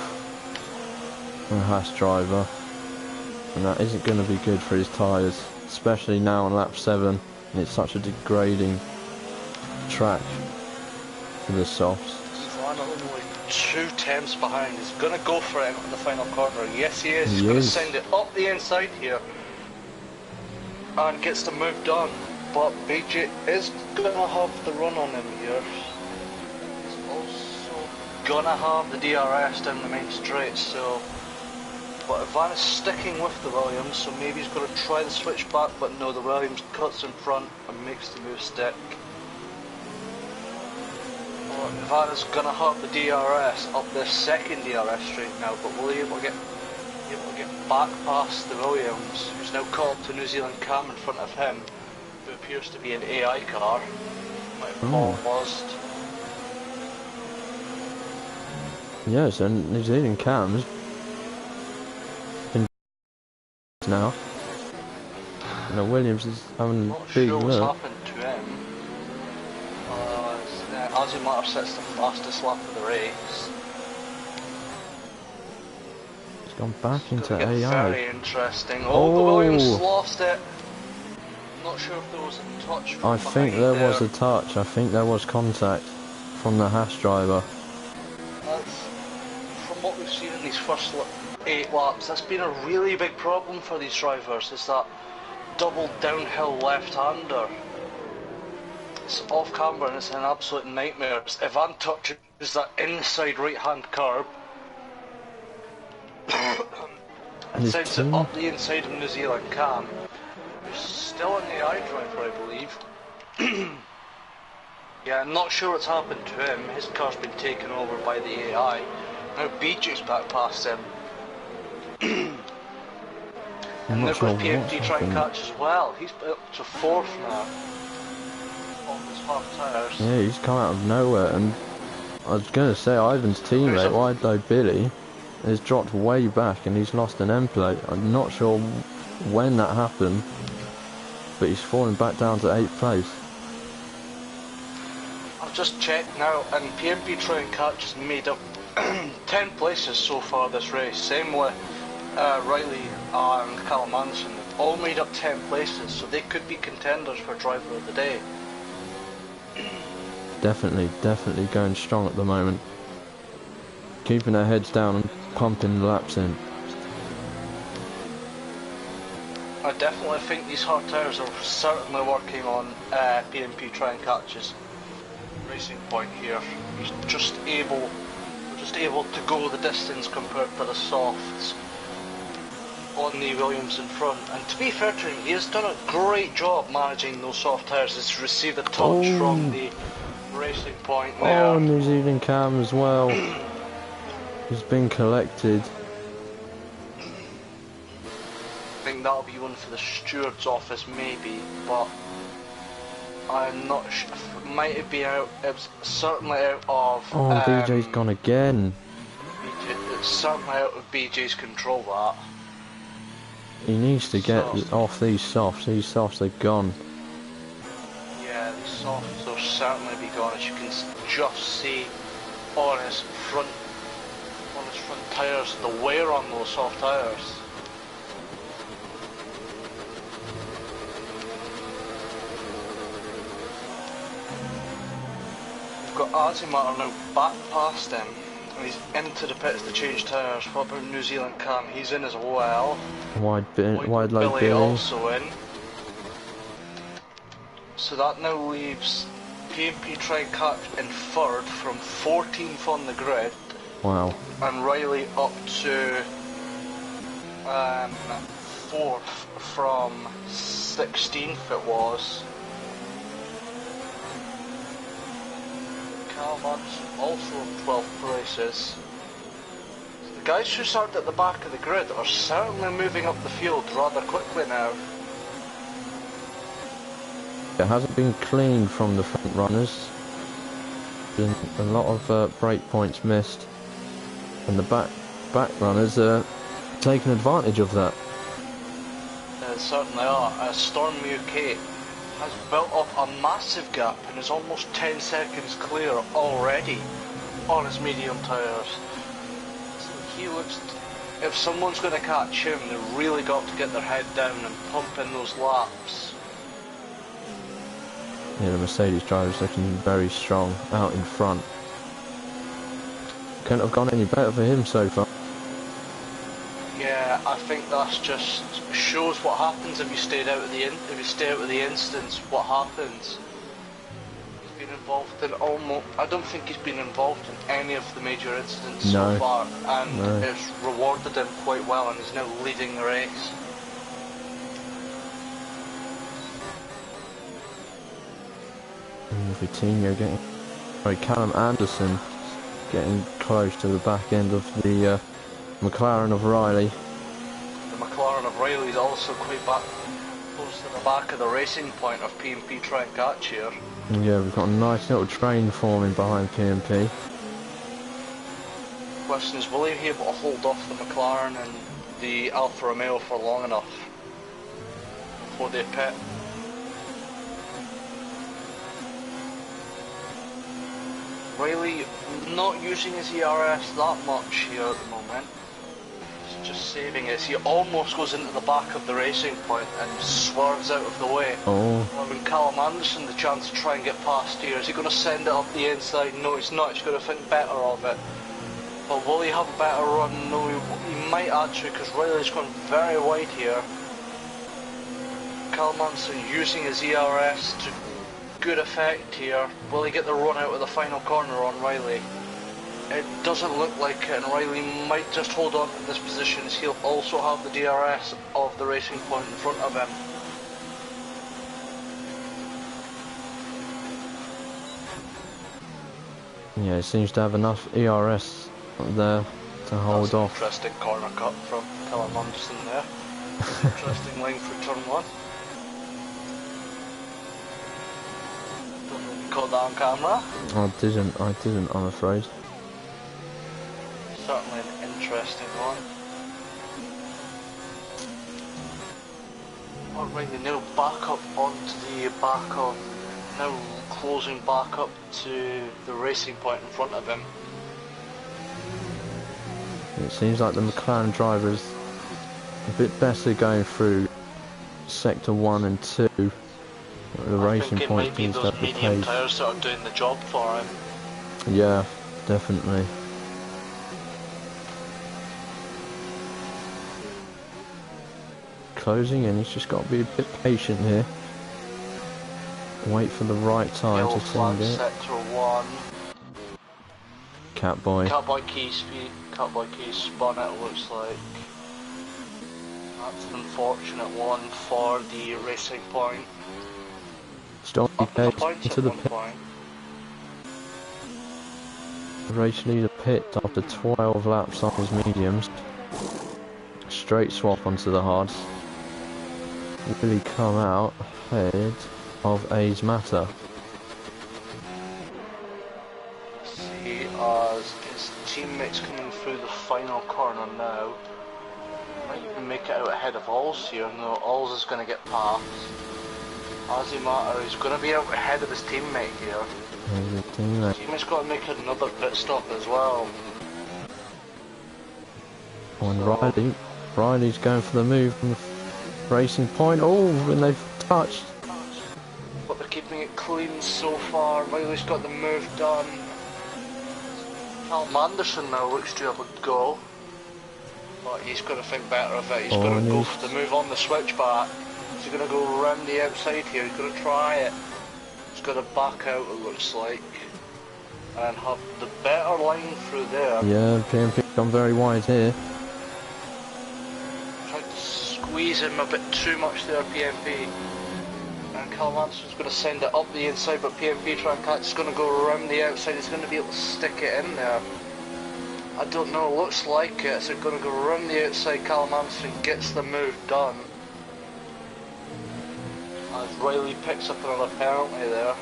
the Haas driver. And that isn't going to be good for his tyres, especially now on lap 7, and it's such a degrading track for the softs. Ivan only 2 tenths behind. He's going to go for it in the final corner. Yes, he is. He's going to send it up the inside here and gets the move done. But BJ is going to have the run on him here. He's also going to have the DRS down the main straight, so... But Ivan is sticking with the Williams, so maybe he's going to try the switch back, but no, the Williams cuts in front and makes the move stick. Well, Ivan is going to have the DRS up this second DRS straight now, but will he be able to get back past the Williams, who's now caught up to New Zealand Cam in front of him, who appears to be an AI car. Might have paused. Yes, and New Zealand Cam's now. You know, Williams is having a big look. Not sure what's happened to him. Azimuth sets the fastest lap of the race. He's gone back into AI. Very interesting. Oh, the Williams lost it. Not sure if there was a touch. I think there was a touch. I think there was contact from the Haas driver. That's, from what we've seen in these first 8 laps, that's been a really big problem for these drivers, is that double downhill left-hander. It's off camber and it's an absolute nightmare. Ivan touches that inside right-hand curb and sends it up the inside of New Zealand Cam, who's still an AI driver, I believe. Yeah, I'm not sure what's happened to him. His car's been taken over by the AI. Now BJ's back past him. And look with PMD trying to catch as well. He's up to 4th now. off his hard tyres. Yeah, he's come out of nowhere, and I was going to say Ivan's teammate, Wide Low Billy, has dropped way back and he's lost an end plate. I'm not sure when that happened, but he's fallen back down to 8th place. I've just checked now, and PMP Try and Catch has made up 10 places so far this race. Same with Riley and Callum Anderson. All made up 10 places, so they could be contenders for Driver of the Day. Definitely going strong at the moment. Keeping their heads down and pumping laps in. I definitely think these hard tyres are certainly working on PMP Try and Catch's racing point here. He's just able to go the distance compared to the softs on the Williams in front. And to be fair to him, he has done a great job managing those soft tyres. He's received a touch from the racing point there. Oh, New Zealand cam as well. He's been collected. I think that'll be one for the steward's office maybe, but I'm not sure. Might it be out? It's certainly out of. Oh, BJ's gone again. It's certainly out of BJ's control. That he needs to get off these softs. These softs are gone. Yeah, the softs will certainly be gone, as you can just see on his front tyres, the wear on those soft tyres. We've got Azimar now back past him, and he's into the pits to change tyres. What about New Zealand Cam? He's in as well. Wide Low Billy also in. So that now leaves PMP Try and Catch in third from 14th on the grid. Wow. And Riley up to 4th from 16th it was. Callum Anderson also in 12th places. The guys who started at the back of the grid are certainly moving up the field rather quickly now. It hasn't been clean from the front runners. Been a lot of break points missed, and the back runners are taking advantage of that. They certainly are. Storm UK has built up a massive gap and is almost 10 seconds clear already on his medium tyres. So he looks. If someone's going to catch him, they've really got to get their head down and pump in those laps. Yeah, the Mercedes driver's looking very strong out in front. Couldn't have gone any better for him so far. Yeah, I think that's just shows what happens if you stay out of the instance. What happens? He's been involved in almost. I don't think he's been involved in any of the major incidents so far, and it's rewarded him quite well, and he's now leading the race. Coutinho getting, Callum Anderson getting close to the back end of the McLaren of Riley. The McLaren of Riley is also quite close to the back of the racing point of PMP Try and Catch here. Yeah, we've got a nice little train forming behind PMP. Question is, will he be able to hold off the McLaren and the Alfa Romeo for long enough before they pit? Riley not using his ERS that much here at the moment. He's just saving it. He almost goes into the back of the racing point and swerves out of the way. Oh. When Callum Anderson the chance to try and get past here. Is he going to send it up the inside? No, he's not. He's going to think better of it. But will he have a better run? No, he might actually, because Riley's gone very wide here. Callum Anderson using his ERS to good effect here. Will he get the run out of the final corner on Riley? It doesn't look like it, and Riley might just hold on to this position as he'll also have the DRS of the racing point in front of him. Yeah, he seems to have enough ERS there to hold off. Interesting corner cut from Callum Anderson there. Interesting line for turn one. that on camera. I didn't, I'm afraid. Certainly an interesting one. Alright, they're now back up onto the back of, now closing back up to the racing point in front of him. It seems like the McLaren driver's a bit better going through sector 1 and 2. The racing point seems to have the might be those medium pace. tyres that are doing the job for him. Yeah, definitely. Closing in, he's just got to be a bit patient here. Wait for the right time Yellow to flag, send it. sector 1. Catboy. Catboy key speed, Catboy key spun it looks like. That's an unfortunate one for the racing point. Stop Up in the points into at the one pit. point. Race leader pit after 12 laps on his mediums. Straight swap onto the hards. Will he come out ahead of A's Matter? See as his teammates coming through the final corner now. Might even make it out ahead of Alls here. No, Alls is going to get past. As he matter, he's going to be out ahead of his teammate here. There's a teammate. Teammate's got to make another pit stop as well. On Riley's going for the move from the racing point. Oh, and they've touched. But they're keeping it clean so far. Riley's got the move done. Callum Anderson now looks to have a go. But he's got to think better of it. He's got to go for the move on the switchback. He's going to go around the outside here. He's going to try it. He's got to back out, it looks like. And have the better line through there. Yeah, PMP gone very wide here. Tried to squeeze him a bit too much there, PMP. And Callum Anderson's going to send it up the inside, but PMP trying to catch. It's going to go around the outside. He's going to be able to stick it in there. I don't know, looks like it. So going to go around the outside. Callum Anderson gets the move done. As Riley picks up another penalty there.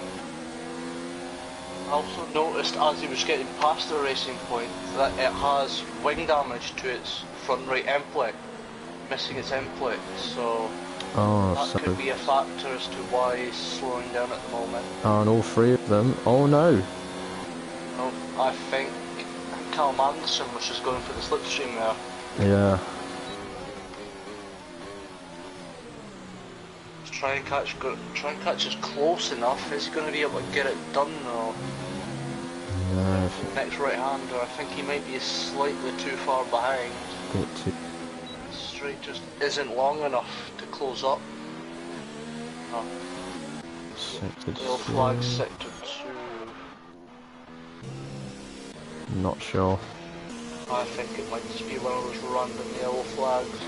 I also noticed as he was getting past the racing point that it has wing damage to its front right end plate, missing its end plate, so that could be a factor as to why he's slowing down at the moment. And all three of them, oh no! No, I think Callum Anderson was just going for the slipstream there. Yeah. Try and catch us close enough. Is he going to be able to get it done though? No. Next right-hander, I think he might be slightly too far behind. Bit too. Straight just isn't long enough to close up. Oh. Yellow flag sector 2. Not sure. I think it might just be one of those random yellow flags.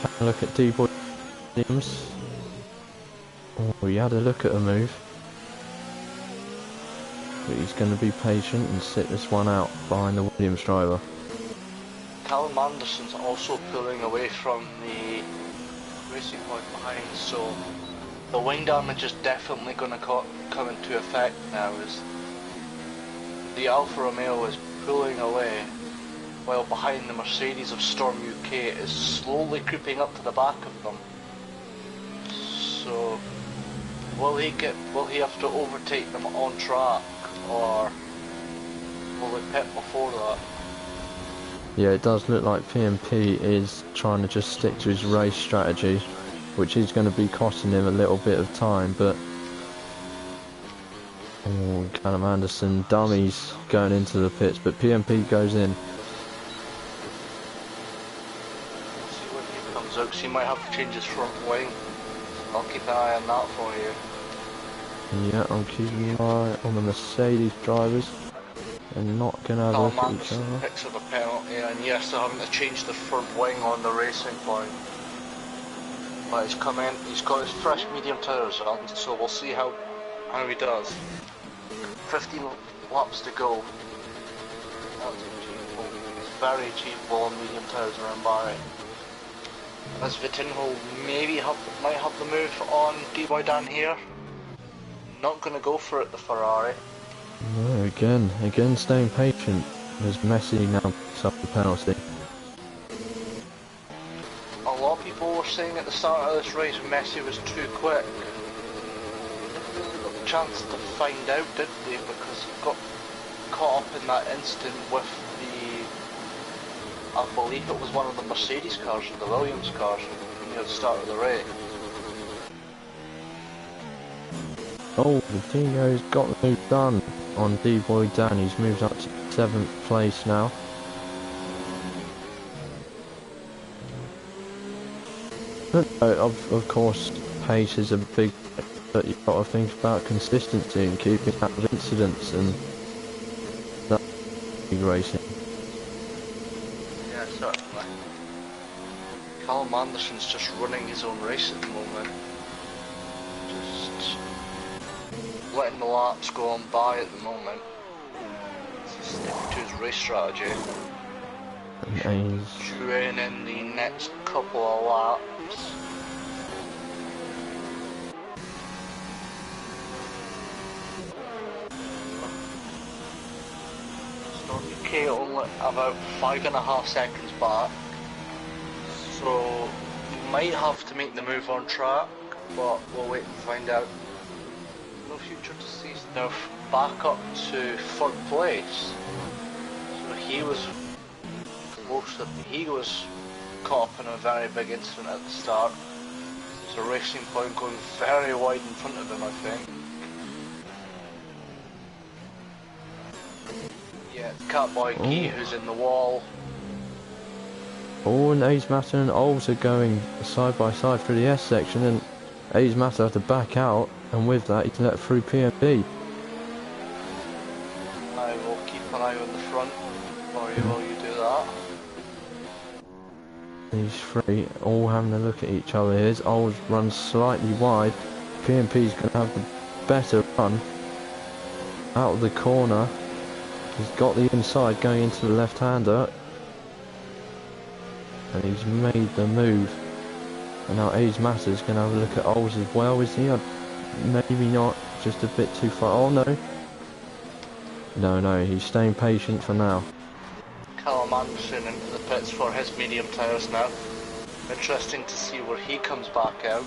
Have a look at D-Boy Williams. Oh, he had a look at a move. But he's going to be patient and sit this one out behind the Williams driver. Callum Anderson's also pulling away from the racing point behind, so the wing damage is definitely going to come into effect now as the Alfa Romeo is pulling away, while behind the Mercedes of Storm UK is slowly creeping up to the back of them. So will he have to overtake them on track, or will they pit before that? Yeah, it does look like PMP is trying to just stick to his race strategy, which is going to be costing him a little bit of time, but oh, Callum Anderson dummies going into the pits, but PMP goes in. See when he comes out, 'cause he might have to change his front wing. I'll keep an eye on that for you. Yeah, I'm keeping an eye on the Mercedes drivers. They're not going to have a look at each other. Picks up a penalty, and yes, they're having to change the front wing on the racing point. But he's come in, he's got his fresh medium tyres on, so we'll see how he does. 15 laps to go. That's achievable. It's very achievable on medium tyres around Bahrain. as Vitinho might have the move on D-Boy down here. Not going to go for it, the Ferrari. No, again staying patient as Messi now picks up the penalty. A lot of people were saying at the start of this race Messi was too quick. They didn't really got the chance to find out, did they? Because he got caught up in that instant with I believe it was one of the Mercedes cars or the Williams cars near the start of the race. Oh, Vitinho's got the move done on D-Boy Dan. He's moved up to 7th place now. But, of course, pace is a big, but you've got to think about consistency and keeping out of incidents and that big racing. Yeah, certainly. Callum Anderson's just running his own race at the moment. Just letting the laps go on by at the moment. He's sticking to his race strategy. And he's Due in the next couple of laps. So UK only about 5.5 seconds back. So might have to make the move on track, but we'll wait and find out. No future to see. Now back up to 3rd place. So he was caught up in a very big incident at the start. There's a Racing Point going very wide in front of him, I think. Yeah, Catboy Key who's in the wall. Oh, and Ace Matter and Olds are going side by side through the S section, and Ace Matter had to back out, and with that he's let through PMP. I will keep an eye on the front for you while you do that. These three all having a look at each other. Here's Olds runs slightly wide. PMP's going to have the better run out of the corner. He's got the inside going into the left-hander. And he's made the move. And now Ace Matters going to have a look at Olds as well, is he? Maybe not, just a bit too far. Oh no. No, he's staying patient for now. Callum Anderson into the pits for his medium tyres now. Interesting to see where he comes back out.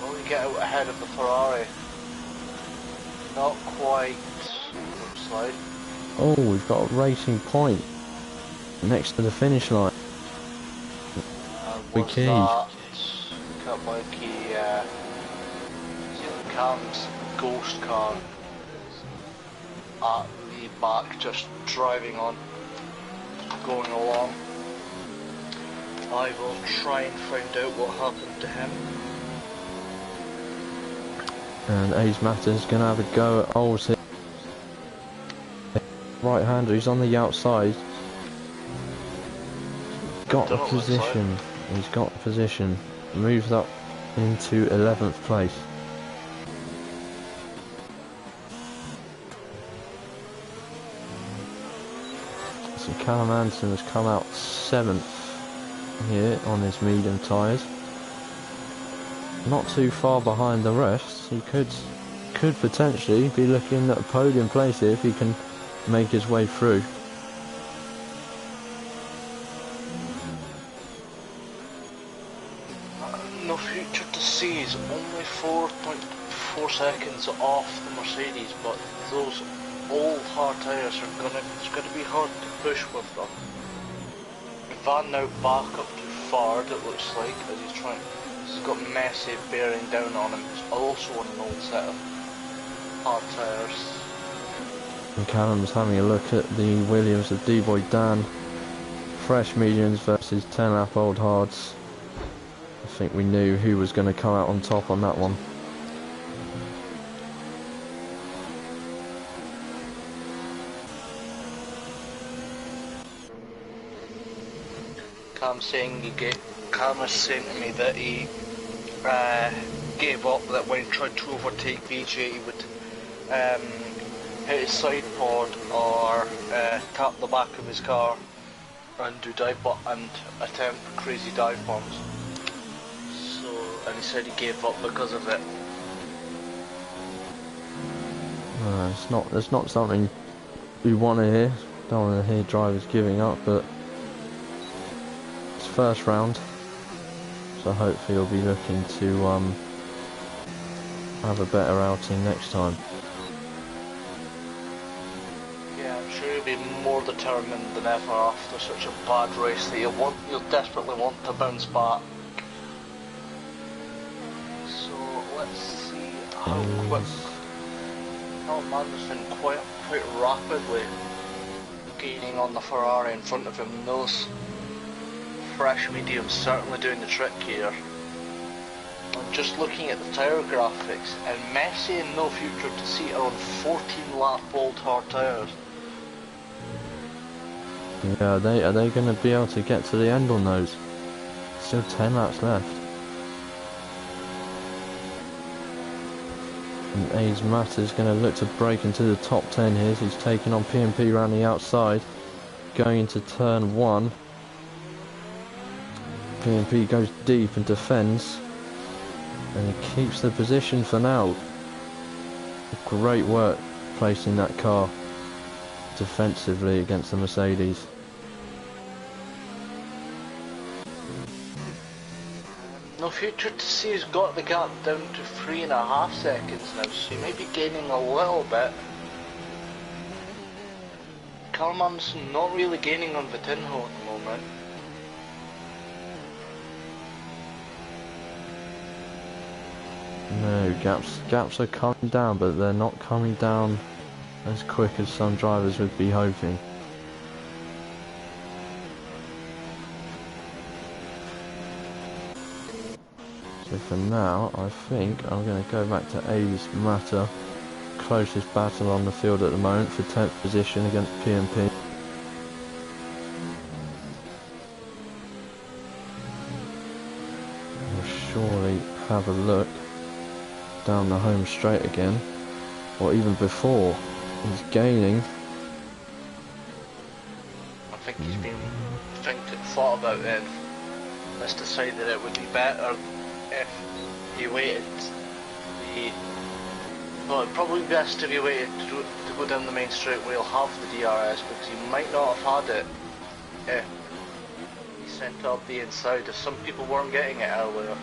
Will he get out ahead of the Ferrari? Not quite, looks like. Oh, we've got a Racing Point next to the finish line. Was Key. that Catboy Key, Cam's ghost car at the back, just driving on, going along. I will try and find out what happened to him. And Ace Matters going to have a go at Olds here. Right-hander, he's on the outside. Got the position. He's got the position. Moves up into 11th place. So Callum Anderson has come out 7th here on his medium tyres. Not too far behind the rest. He could potentially be looking at a podium place here if he can make his way through. No future to see. He's only 4.4 seconds off the Mercedes, but those old hard tyres are it's gonna be hard to push with them. Van now back up to 3rd, it looks like, as he's got Messi bearing down on him. He's also on an old set of hard tyres. And Callum's having a look at the Williams of D-Boy Dan. Fresh mediums versus 10 lap old hards. I think we knew who was going to come out on top on that one. Cam is saying to me that he gave up, that when he tried to overtake VJ he would hit his side pod or tap the back of his car and do and attempt crazy dive bombs. So, and he said he gave up because of it. It's not something we want to hear. Don't want to hear drivers giving up, but it's first round, so hopefully he'll be looking to have a better outing next time. Yeah, I'm sure he'll be more determined than ever after such a bad race that you'll desperately want to bounce back. So let's see how quick. Oh, Anderson quite rapidly gaining on the Ferrari in front of him. Those fresh mediums certainly doing the trick here. I'm just looking at the tyre graphics, and Messi and No Future to see are on 14 lap old hard tyres. Yeah, are they going to be able to get to the end on those? Still 10 laps left. And A's Matter's going to look to break into the top 10 here. He's taking on PMP around the outside, going into turn 1. PMP goes deep and defends, and he keeps the position for now. Great work placing that car defensively against the Mercedes. No Future to see has got the gap down to 3.5 seconds now, so he might be gaining a little bit. Callum Anderson not really gaining on Vitinho at the moment. No, gaps are coming down, but they're not coming down as quick as some drivers would be hoping. So for now, I think I'm going to go back to A's Matter. Closest battle on the field at the moment for 10th position against PMP. We'll surely have a look down the home straight again, or even before. He's gaining. I think he's been thought about it. Let's decide that it would be better if he waited. Well, it'd probably be best if he waited to go down the main straight where he'll have the DRS, because he might not have had it if he sent up the inside, if some people weren't getting it earlier.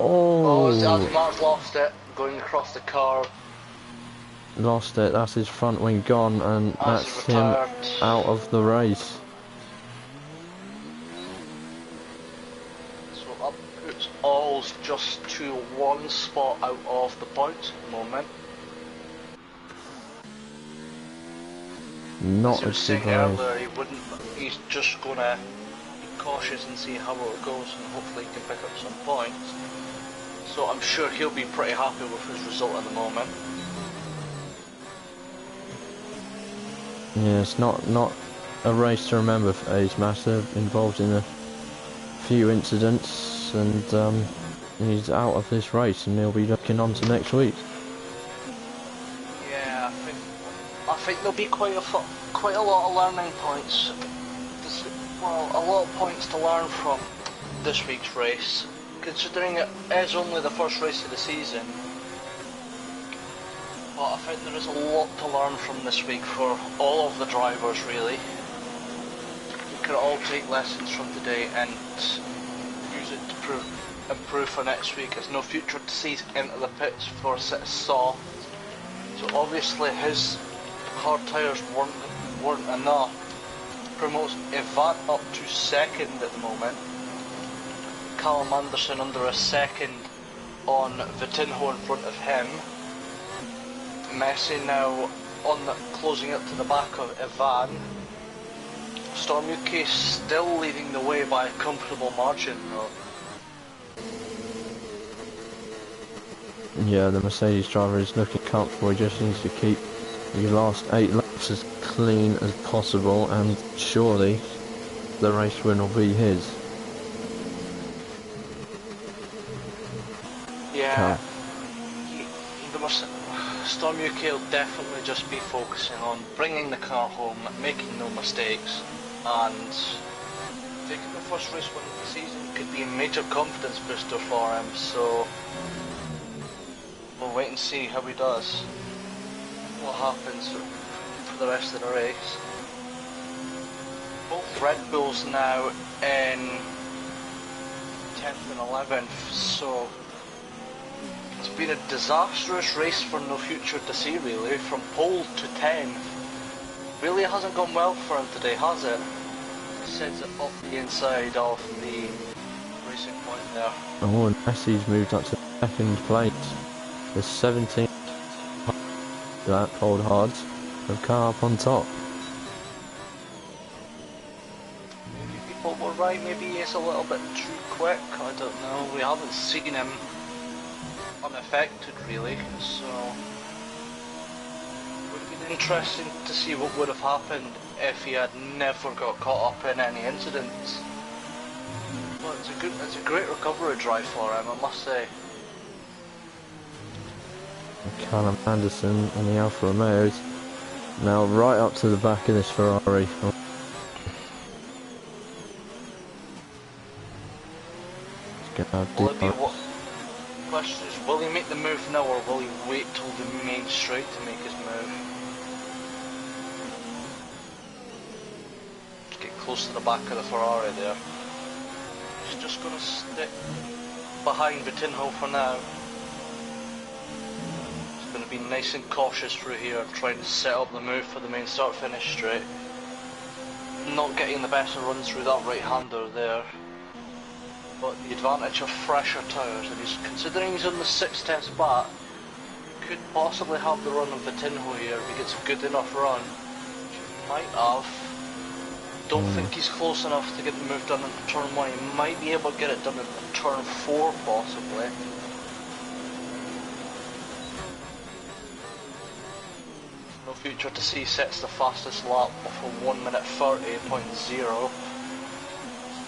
Mark's lost it, going across the curb. Lost it, that's his front wing gone, and that's him out of the race. So that puts Alls just to one spot out of the points at the moment. Not as he was saying earlier, he's just gonna be cautious and see how it goes, and hopefully he can pick up some points. So I'm sure he'll be pretty happy with his result at the moment. Yeah, it's not a race to remember for A's Matter, involved in a few incidents, and he's out of this race, and he'll be looking on to next week. Yeah, I think there'll be quite a lot of learning points. Well, a lot of points to learn from this week's race, considering it is only the first race of the season. But I think there is a lot to learn from this week for all of the drivers, really. We can all take lessons from today and use it to improve for next week. There's no Future to see into the pits for a set of soft. So obviously his hard tyres weren't enough. Promotes Ivan up to second at the moment. Callum Anderson under a second on Vitinho in front of him. Messi now closing up to the back of Ivan. Storm UK still leading the way by a comfortable margin though. Yeah, the Mercedes driver is looking comfortable. He just needs to keep the last 8 laps as clean as possible, and surely the race win will be his. Yeah. Storm UK will definitely just be focusing on bringing the car home, making no mistakes, and taking the first race win of the season could be a major confidence booster for him, so we'll wait and see how he does, what happens for the rest of the race. Both Red Bulls now in 10th and 11th, so it's been a disastrous race for No Future to see really, from pole to 10th. Really hasn't gone well for him today, has it? He sends it up the inside of the racing point there. Oh, and Messi's moved up to second place. There's 17 that cold hards have car up on top. Maybe people were right, maybe he's a little bit too quick, I don't know. We haven't seen him unaffected really, so it would have been interesting to see what would have happened if he had never got caught up in any incidents. But it's a great recovery drive for him, I must say. Callum Anderson and the Alfa Romeos now right up to the back of this Ferrari. Question is, will he make the move now or will he wait till the main straight to make his move? Get close to the back of the Ferrari there. He's just going to stick behind Vitinho for now. He's going to be nice and cautious through here, trying to set up the move for the main start finish straight. Not getting the best of runs through that right-hander there. But the advantage of fresher tyres, and he's considering he's on the 6th test back, could possibly have the run of Vitinho here if he gets a good enough run, which he might have. Don't think he's close enough to get the move done into turn 1. He might be able to get it done in turn 4 possibly. No Future to see sets the fastest lap of a 1 minute 30.0.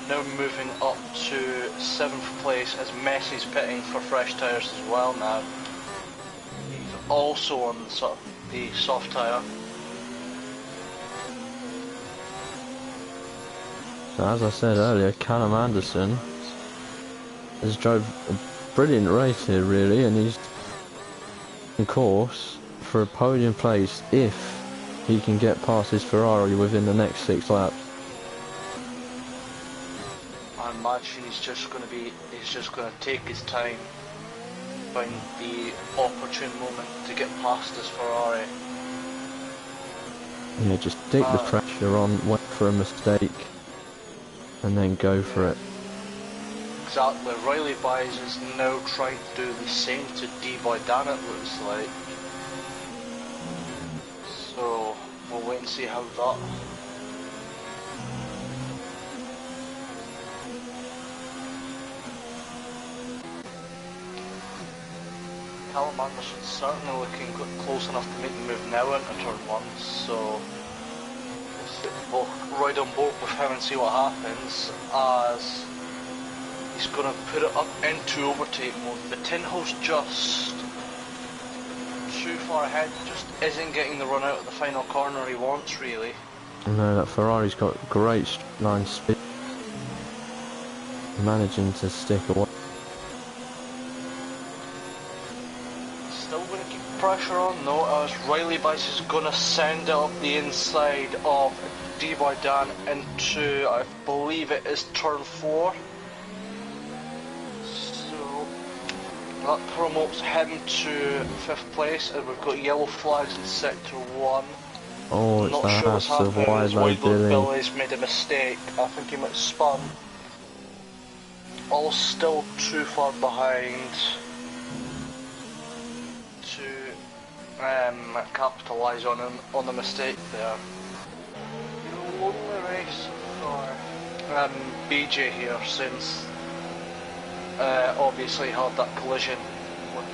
Now moving up to 7th place as Messi's pitting for fresh tyres as well now. He's also on the soft tyre. So as I said earlier, Callum Anderson has drove a brilliant race here really, and he's in course for a podium place if he can get past his Ferrari within the next 6 laps. I imagine he's just going to take his time, find the opportune moment to get past his Ferrari. Yeah, just take the pressure on, wait for a mistake, and then go for it. Exactly, Riley Byes is now trying to do the same to D-Boy Dan, it looks like. So, we'll wait and see how that... Callum Anderson's certainly looking close enough to make the move now into turn 1, so we'll ride on board with him and see what happens, as he's going to put it up into overtake mode. Vitinho's just too far ahead, just isn't getting the run out of the final corner he wants really. No, that Ferrari's got great line speed, managing to stick away. Still going to keep pressure on though, as Riley Byes is going to send it up the inside of D-Boy Dan into, I believe it is turn 4. So that promotes him to 5th place, and we've got yellow flags in sector 1. Oh, it's Not the sure what's house of happening, as Wide Load Billy. Billy's made a mistake. I think he might have spun. All still too far behind to capitalise on the mistake there. Lonely race for BJ here, since obviously had that collision with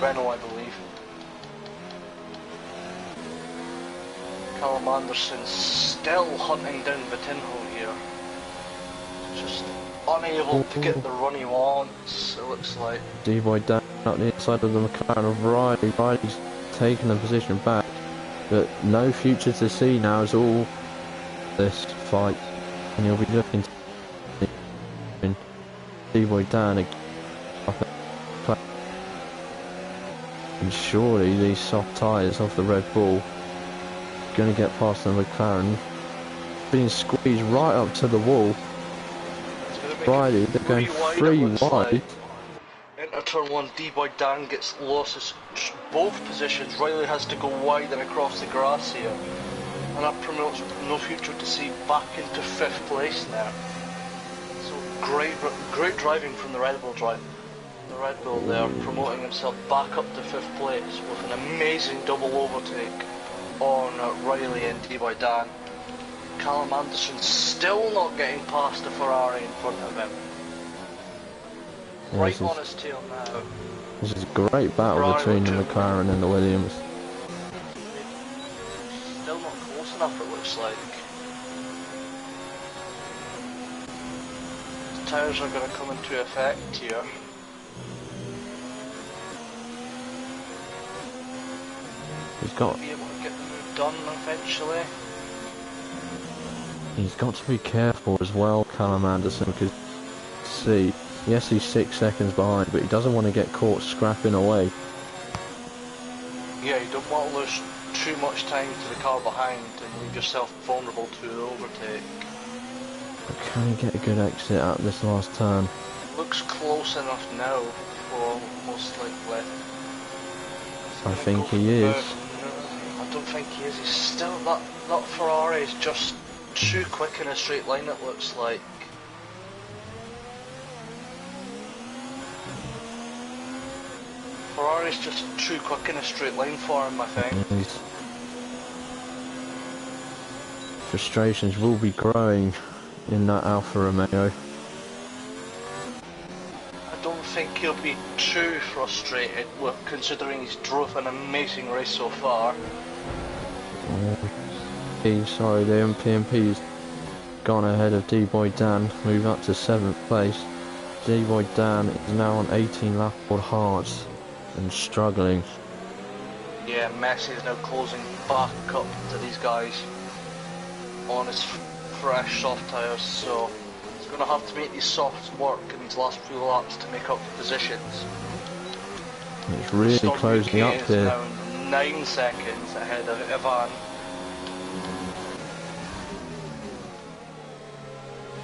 Renault, I believe. Callum Anderson still hunting down Vitinho here. Just unable to get the run he wants, it looks like. D-Boy down up the inside of the McLaren of Riley. Riley's taken the position back, but no future to see now is all this fight, and he'll be looking to D-Boy Dan again. And surely these soft tyres of the Red Bull are going to get past the McLaren, being squeezed right up to the wall. Riley, they're going three wide. Into turn 1, D-Boy Dan gets losses both positions. Riley has to go wide and across the grass here, and that promotes no future to see back into 5th place now. So great driving from the Red Bull there, promoting himself back up to 5th place with an amazing double overtake on Riley and D-Boy Dan. Callum Anderson still not getting past the Ferrari in front of him. Yeah, Right on his tail now. This is a great battle Ferrari between the McLaren and the Williams. Still not close enough, it looks like. The tyres are going to come into effect here. He's got. Be able to get the move done eventually. He's got to be careful as well, Callum Anderson, because see, yes, he's 6 seconds behind, but he doesn't want to get caught scrapping away. Yeah, you don't want to lose too much time to the car behind and leave yourself vulnerable to the overtake. But can he get a good exit out of this last turn? Looks close enough now for most likely. I think he is. I don't think he is. He's still that Ferrari is just too quick in a straight line, it looks like. Ferrari's just too quick in a straight line for him, I think. Frustrations will be growing in that Alfa Romeo. I don't think he'll be too frustrated, considering he's drove an amazing race so far. Sorry, the MPMP's gone ahead of D-Boy Dan, move up to 7th place. D-Boy Dan is now on 18 lap hard and struggling. Yeah, Messi is now closing back up to these guys on his fresh soft tyres, so he's going to have to make these softs work in these last few laps to make up the positions. It's really closing up here. Now 9 seconds ahead of Ivan.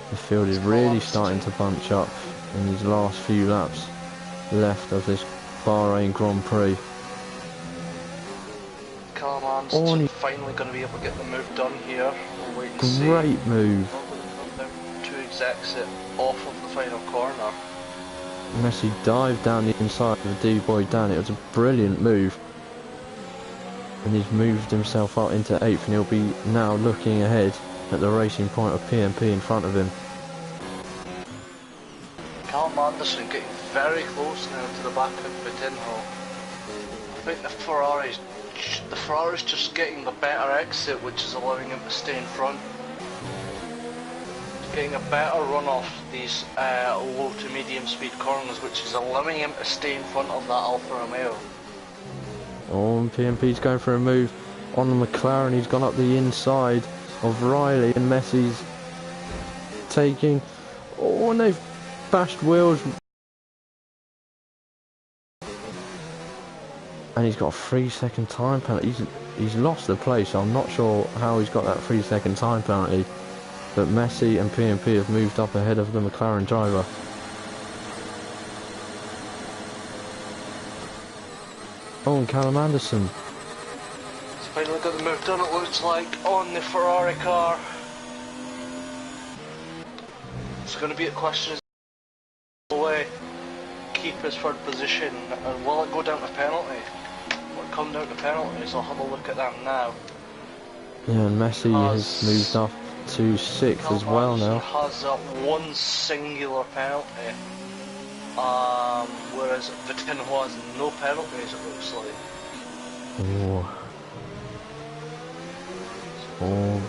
The field is really starting to bunch up in these last few laps left of this Bahrain Grand Prix. Callum Anderson finally going to be able to get the move done here. We'll wait and see. Great move. To exit off of the final corner. Messi dived down the inside of D-Boy Dan. It was a brilliant move. And he's moved himself up into 8th, and he'll be now looking ahead at the racing point of PMP in front of him. Callum Anderson getting very close now to the back of Vitinho. I think the Ferrari's just getting the better exit, which is allowing him to stay in front. Getting a better run off these low to medium speed corners, which is allowing him to stay in front of that Alfa Romeo. Oh, and PMP's going for a move on the McLaren. He's gone up the inside of Riley, and Messi's taking. Oh, and they've bashed wheels. And he's got a 3-second time penalty. He's lost the place. So I'm not sure how he's got that 3-second time penalty. But Messi and PMP have moved up ahead of the McLaren driver. Oh, and Callum Anderson. He's finally got the move done, it looks like, on the Ferrari car. It's going to be a question away, keep his third position, and will it go down to penalty? Will it come down to penalties? I'll have a look at that now. Yeah, and Messi has moved up to 6th as well now. Has one singular penalty, whereas Vitinho has no penalties, it looks like. Oh,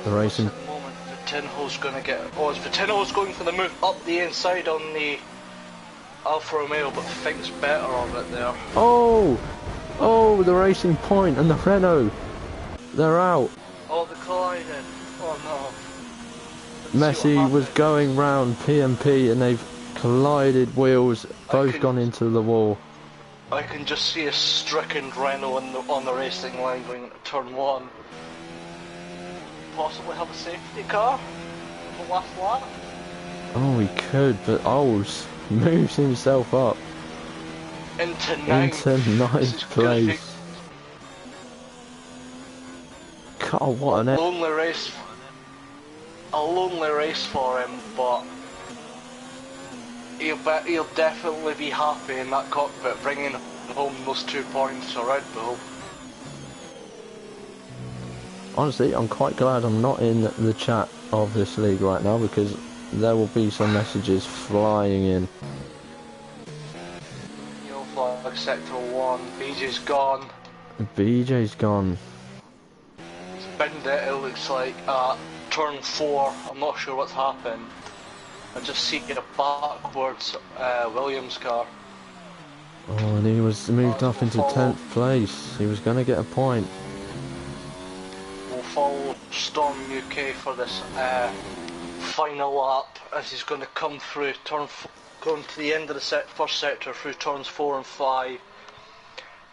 the racing. At the moment, Vitinho's going to get. Oh, Vitinho's going for the move up the inside on the Alfa Romeo, but thinks better of it there. Oh, Oh, the Racing Point and the Renault. They're out. Oh, they collided. Oh no. Let's see Messi what was happens. going round PMP and they've collided wheels, both gone into the wall. I can just see a stricken Renault on the racing line going into turn 1. Possibly have a safety car for the last lap. Oh, he could, but Ols moves himself up Into 9th. into This ninth is gonna be place. God, what a an lonely race. A lonely race for him, but he'll definitely be happy in that cockpit, bringing home those 2 points for Red Bull. Honestly, I'm quite glad I'm not in the chat of this league right now because there will be some messages flying in. Yellow flag sector 1. BJ's gone. BJ's gone. He's binned it. It looks like turn 4. I'm not sure what's happened. I just see a backwards Williams car. Oh, and he was moved up into 10th place. He was going to get a point. We'll follow Storm UK for this final lap as he's going to come through going to the end of the first sector through turns 4 and 5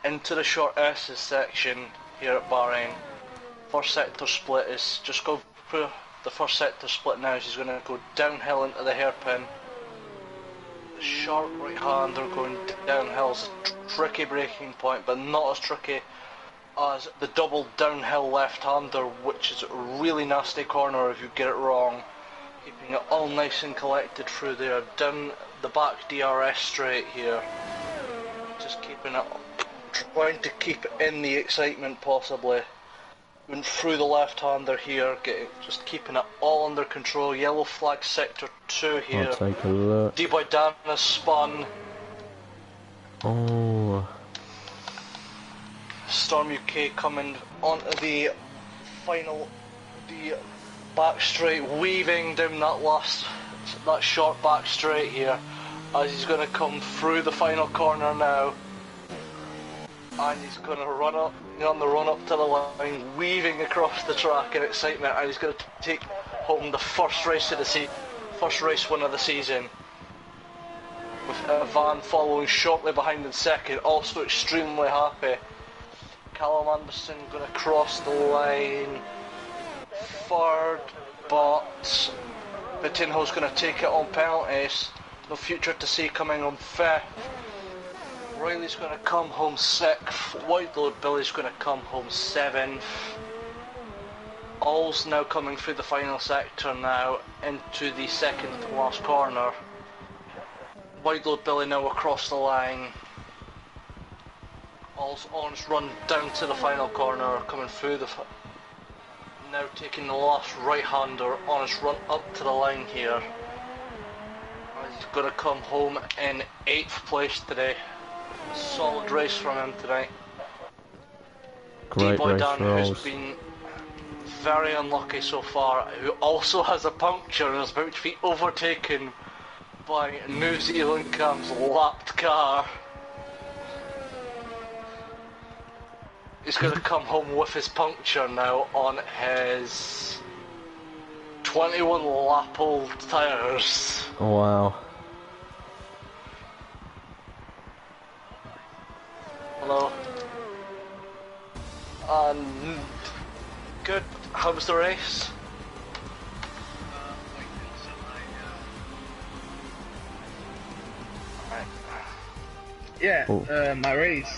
into the short S's section here at Bahrain. First sector split is just go through the first sector split now as he's going to go downhill into the hairpin. The sharp right hander going downhill is a tricky braking point, but not as tricky as the double downhill left-hander, which is a really nasty corner if you get it wrong. Keeping it all nice and collected through there, down the back DRS straight here. Just keeping it, trying to keep it in the excitement possibly. Going through the left-hander here, just keeping it all under control. Yellow flag sector 2 here. I'll take a look. D-Boy Dan has spun. Oh. Storm UK coming onto the back straight, weaving down that short back straight here, as he's going to come through the final corner now, and he's going to run up on the run up to the line, weaving across the track in excitement, and he's going to take home the first race win of the season. With Van following shortly behind in second, also extremely happy. Callum Anderson going to cross the line third, but Vitinho's going to take it on penalties. No future to see coming on fifth. Riley's going to come home sixth. White Lord Billy's going to come home seventh. All's now coming through the final sector now into the second to last corner. White Lord Billy now across the line. All's on his run down to the final corner, coming through now taking the last right-hander on his run up to the line here. He's going to come home in 8th place today. A solid race from him tonight. Great D-Boy race Dan, for who's Ols. been very unlucky so far, who also has a puncture and is about to be overtaken by New Zealand Cam's lapped car. He's going to come home with his puncture now on his 21 lap old tyres. Oh, wow. Hello. And good. How was the race? Yeah, Oh. my race.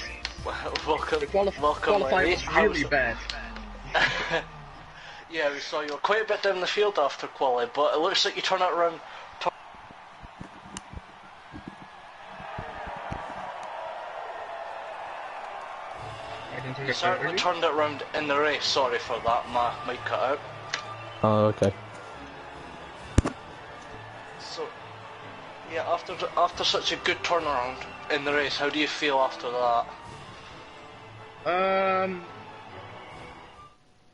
Welcome. The Welcome, qualifying lady. was really bad. Yeah, we saw you were quite a bit down the field after quali, but it looks like you turned it around. You certainly turned it around in the race. Sorry for that, my mic cut out. Oh, okay. So, yeah, after such a good turnaround in the race, how do you feel after that?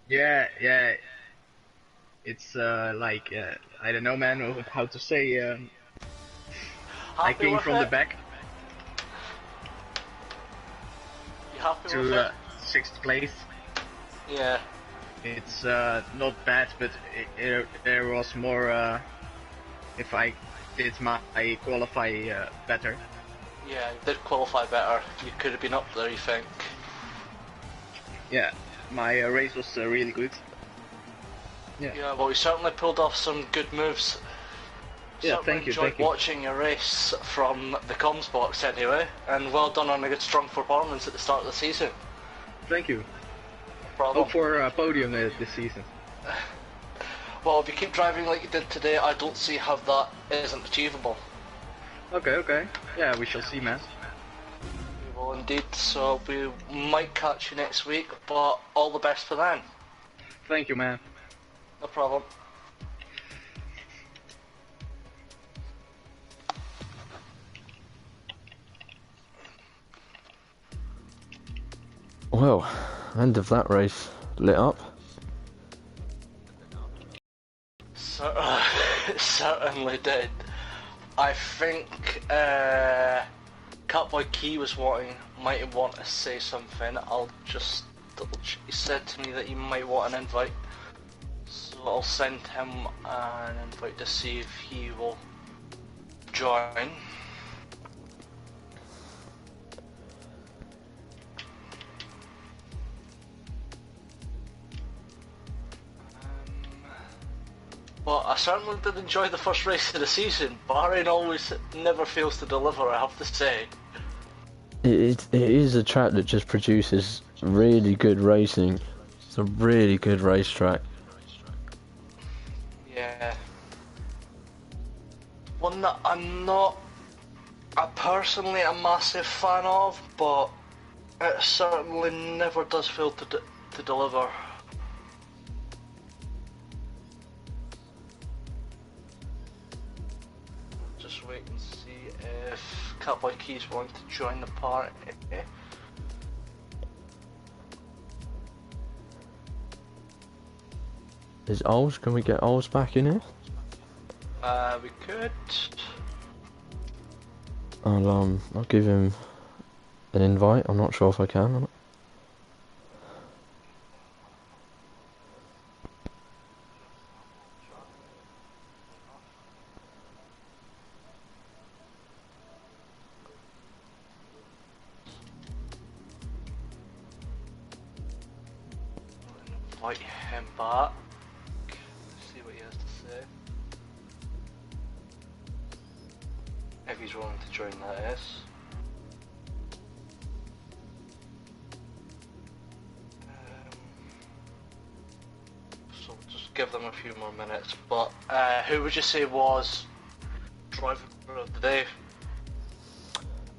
Yeah. It's like I don't know, man, how to say. I Happy came with from it? the back. You happy with to it? 6th place. Yeah. It's not bad, but there was more. If I did I qualify better. Yeah, you did qualify better. You could have been up there, you think? Yeah, my race was really good. Yeah. Yeah, well, you certainly pulled off some good moves. Yeah, Certainly thank you, enjoyed thank you. watching your race from the comms box anyway, and well done on a good strong performance at the start of the season. Thank you. No problem. Hope for a podium this season. Well, if you keep driving like you did today, I don't see how that isn't achievable. Okay, okay. Yeah, we shall see, man. We will indeed, so we might catch you next week, but all the best for then. Thank you, man. No problem. Well, end of that race lit up. It certainly did. I think Catboy Key might want to say something. I'll just double check. He said to me that he might want an invite, so I'll send him an invite to see if he will join. But I certainly did enjoy the first race of the season. Bahrain always never fails to deliver, I have to say. It is a track that just produces really good racing. It's a really good racetrack. Yeah. One that I'm not personally a massive fan of, but it certainly never does fail to deliver. Just wait and see if Catboy Key's willing to join the party. Is Oles? Can we get Oles back in here? We could. I'll give him an invite. I'm not sure if I can or not. Invite him back. See what he has to say. If he's willing to join, that is. So we'll just give them a few more minutes. But who would you say was driver of the day?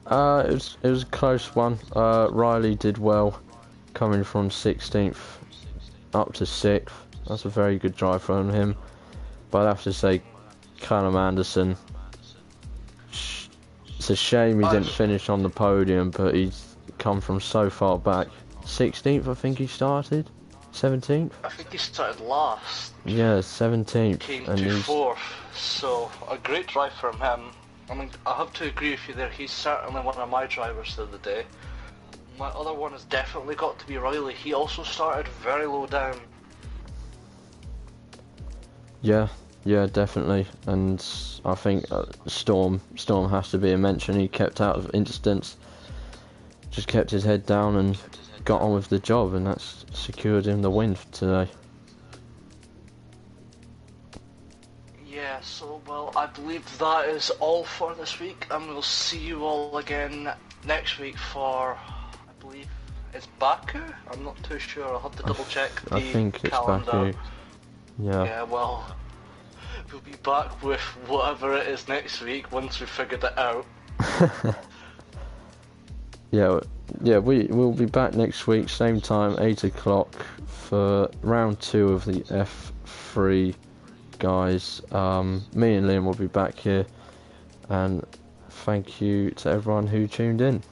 It was a close one. Riley did well, coming from 16th up to 6th. That's a very good drive from him. But I'd have to say, Callum Anderson. It's a shame he didn't finish on the podium, but he's come from so far back. 16th, I think he started. 17th. I think he started last. Yeah, 17th. Came and to he's 4th. So a great drive from him. I mean, I have to agree with you there. He's certainly one of my drivers of the day. My other one has definitely got to be Riley. He also started very low down. Yeah, definitely. And I think Storm has to be a mention. He kept out of instance, just kept his head down and got on with the job, and that's secured him the win today. Yeah, so, well, I believe that is all for this week, and we'll see you all again next week for, I believe, it's Baku? I'm not too sure, I'll have to double check the I think it's calendar. Baku. Yeah. Yeah, well, we'll be back with whatever it is next week once we've figured it out. Yeah, we'll be back next week, same time, 8 o'clock, for round 2 of the F3, guys. Me and Liam will be back here, and thank you to everyone who tuned in.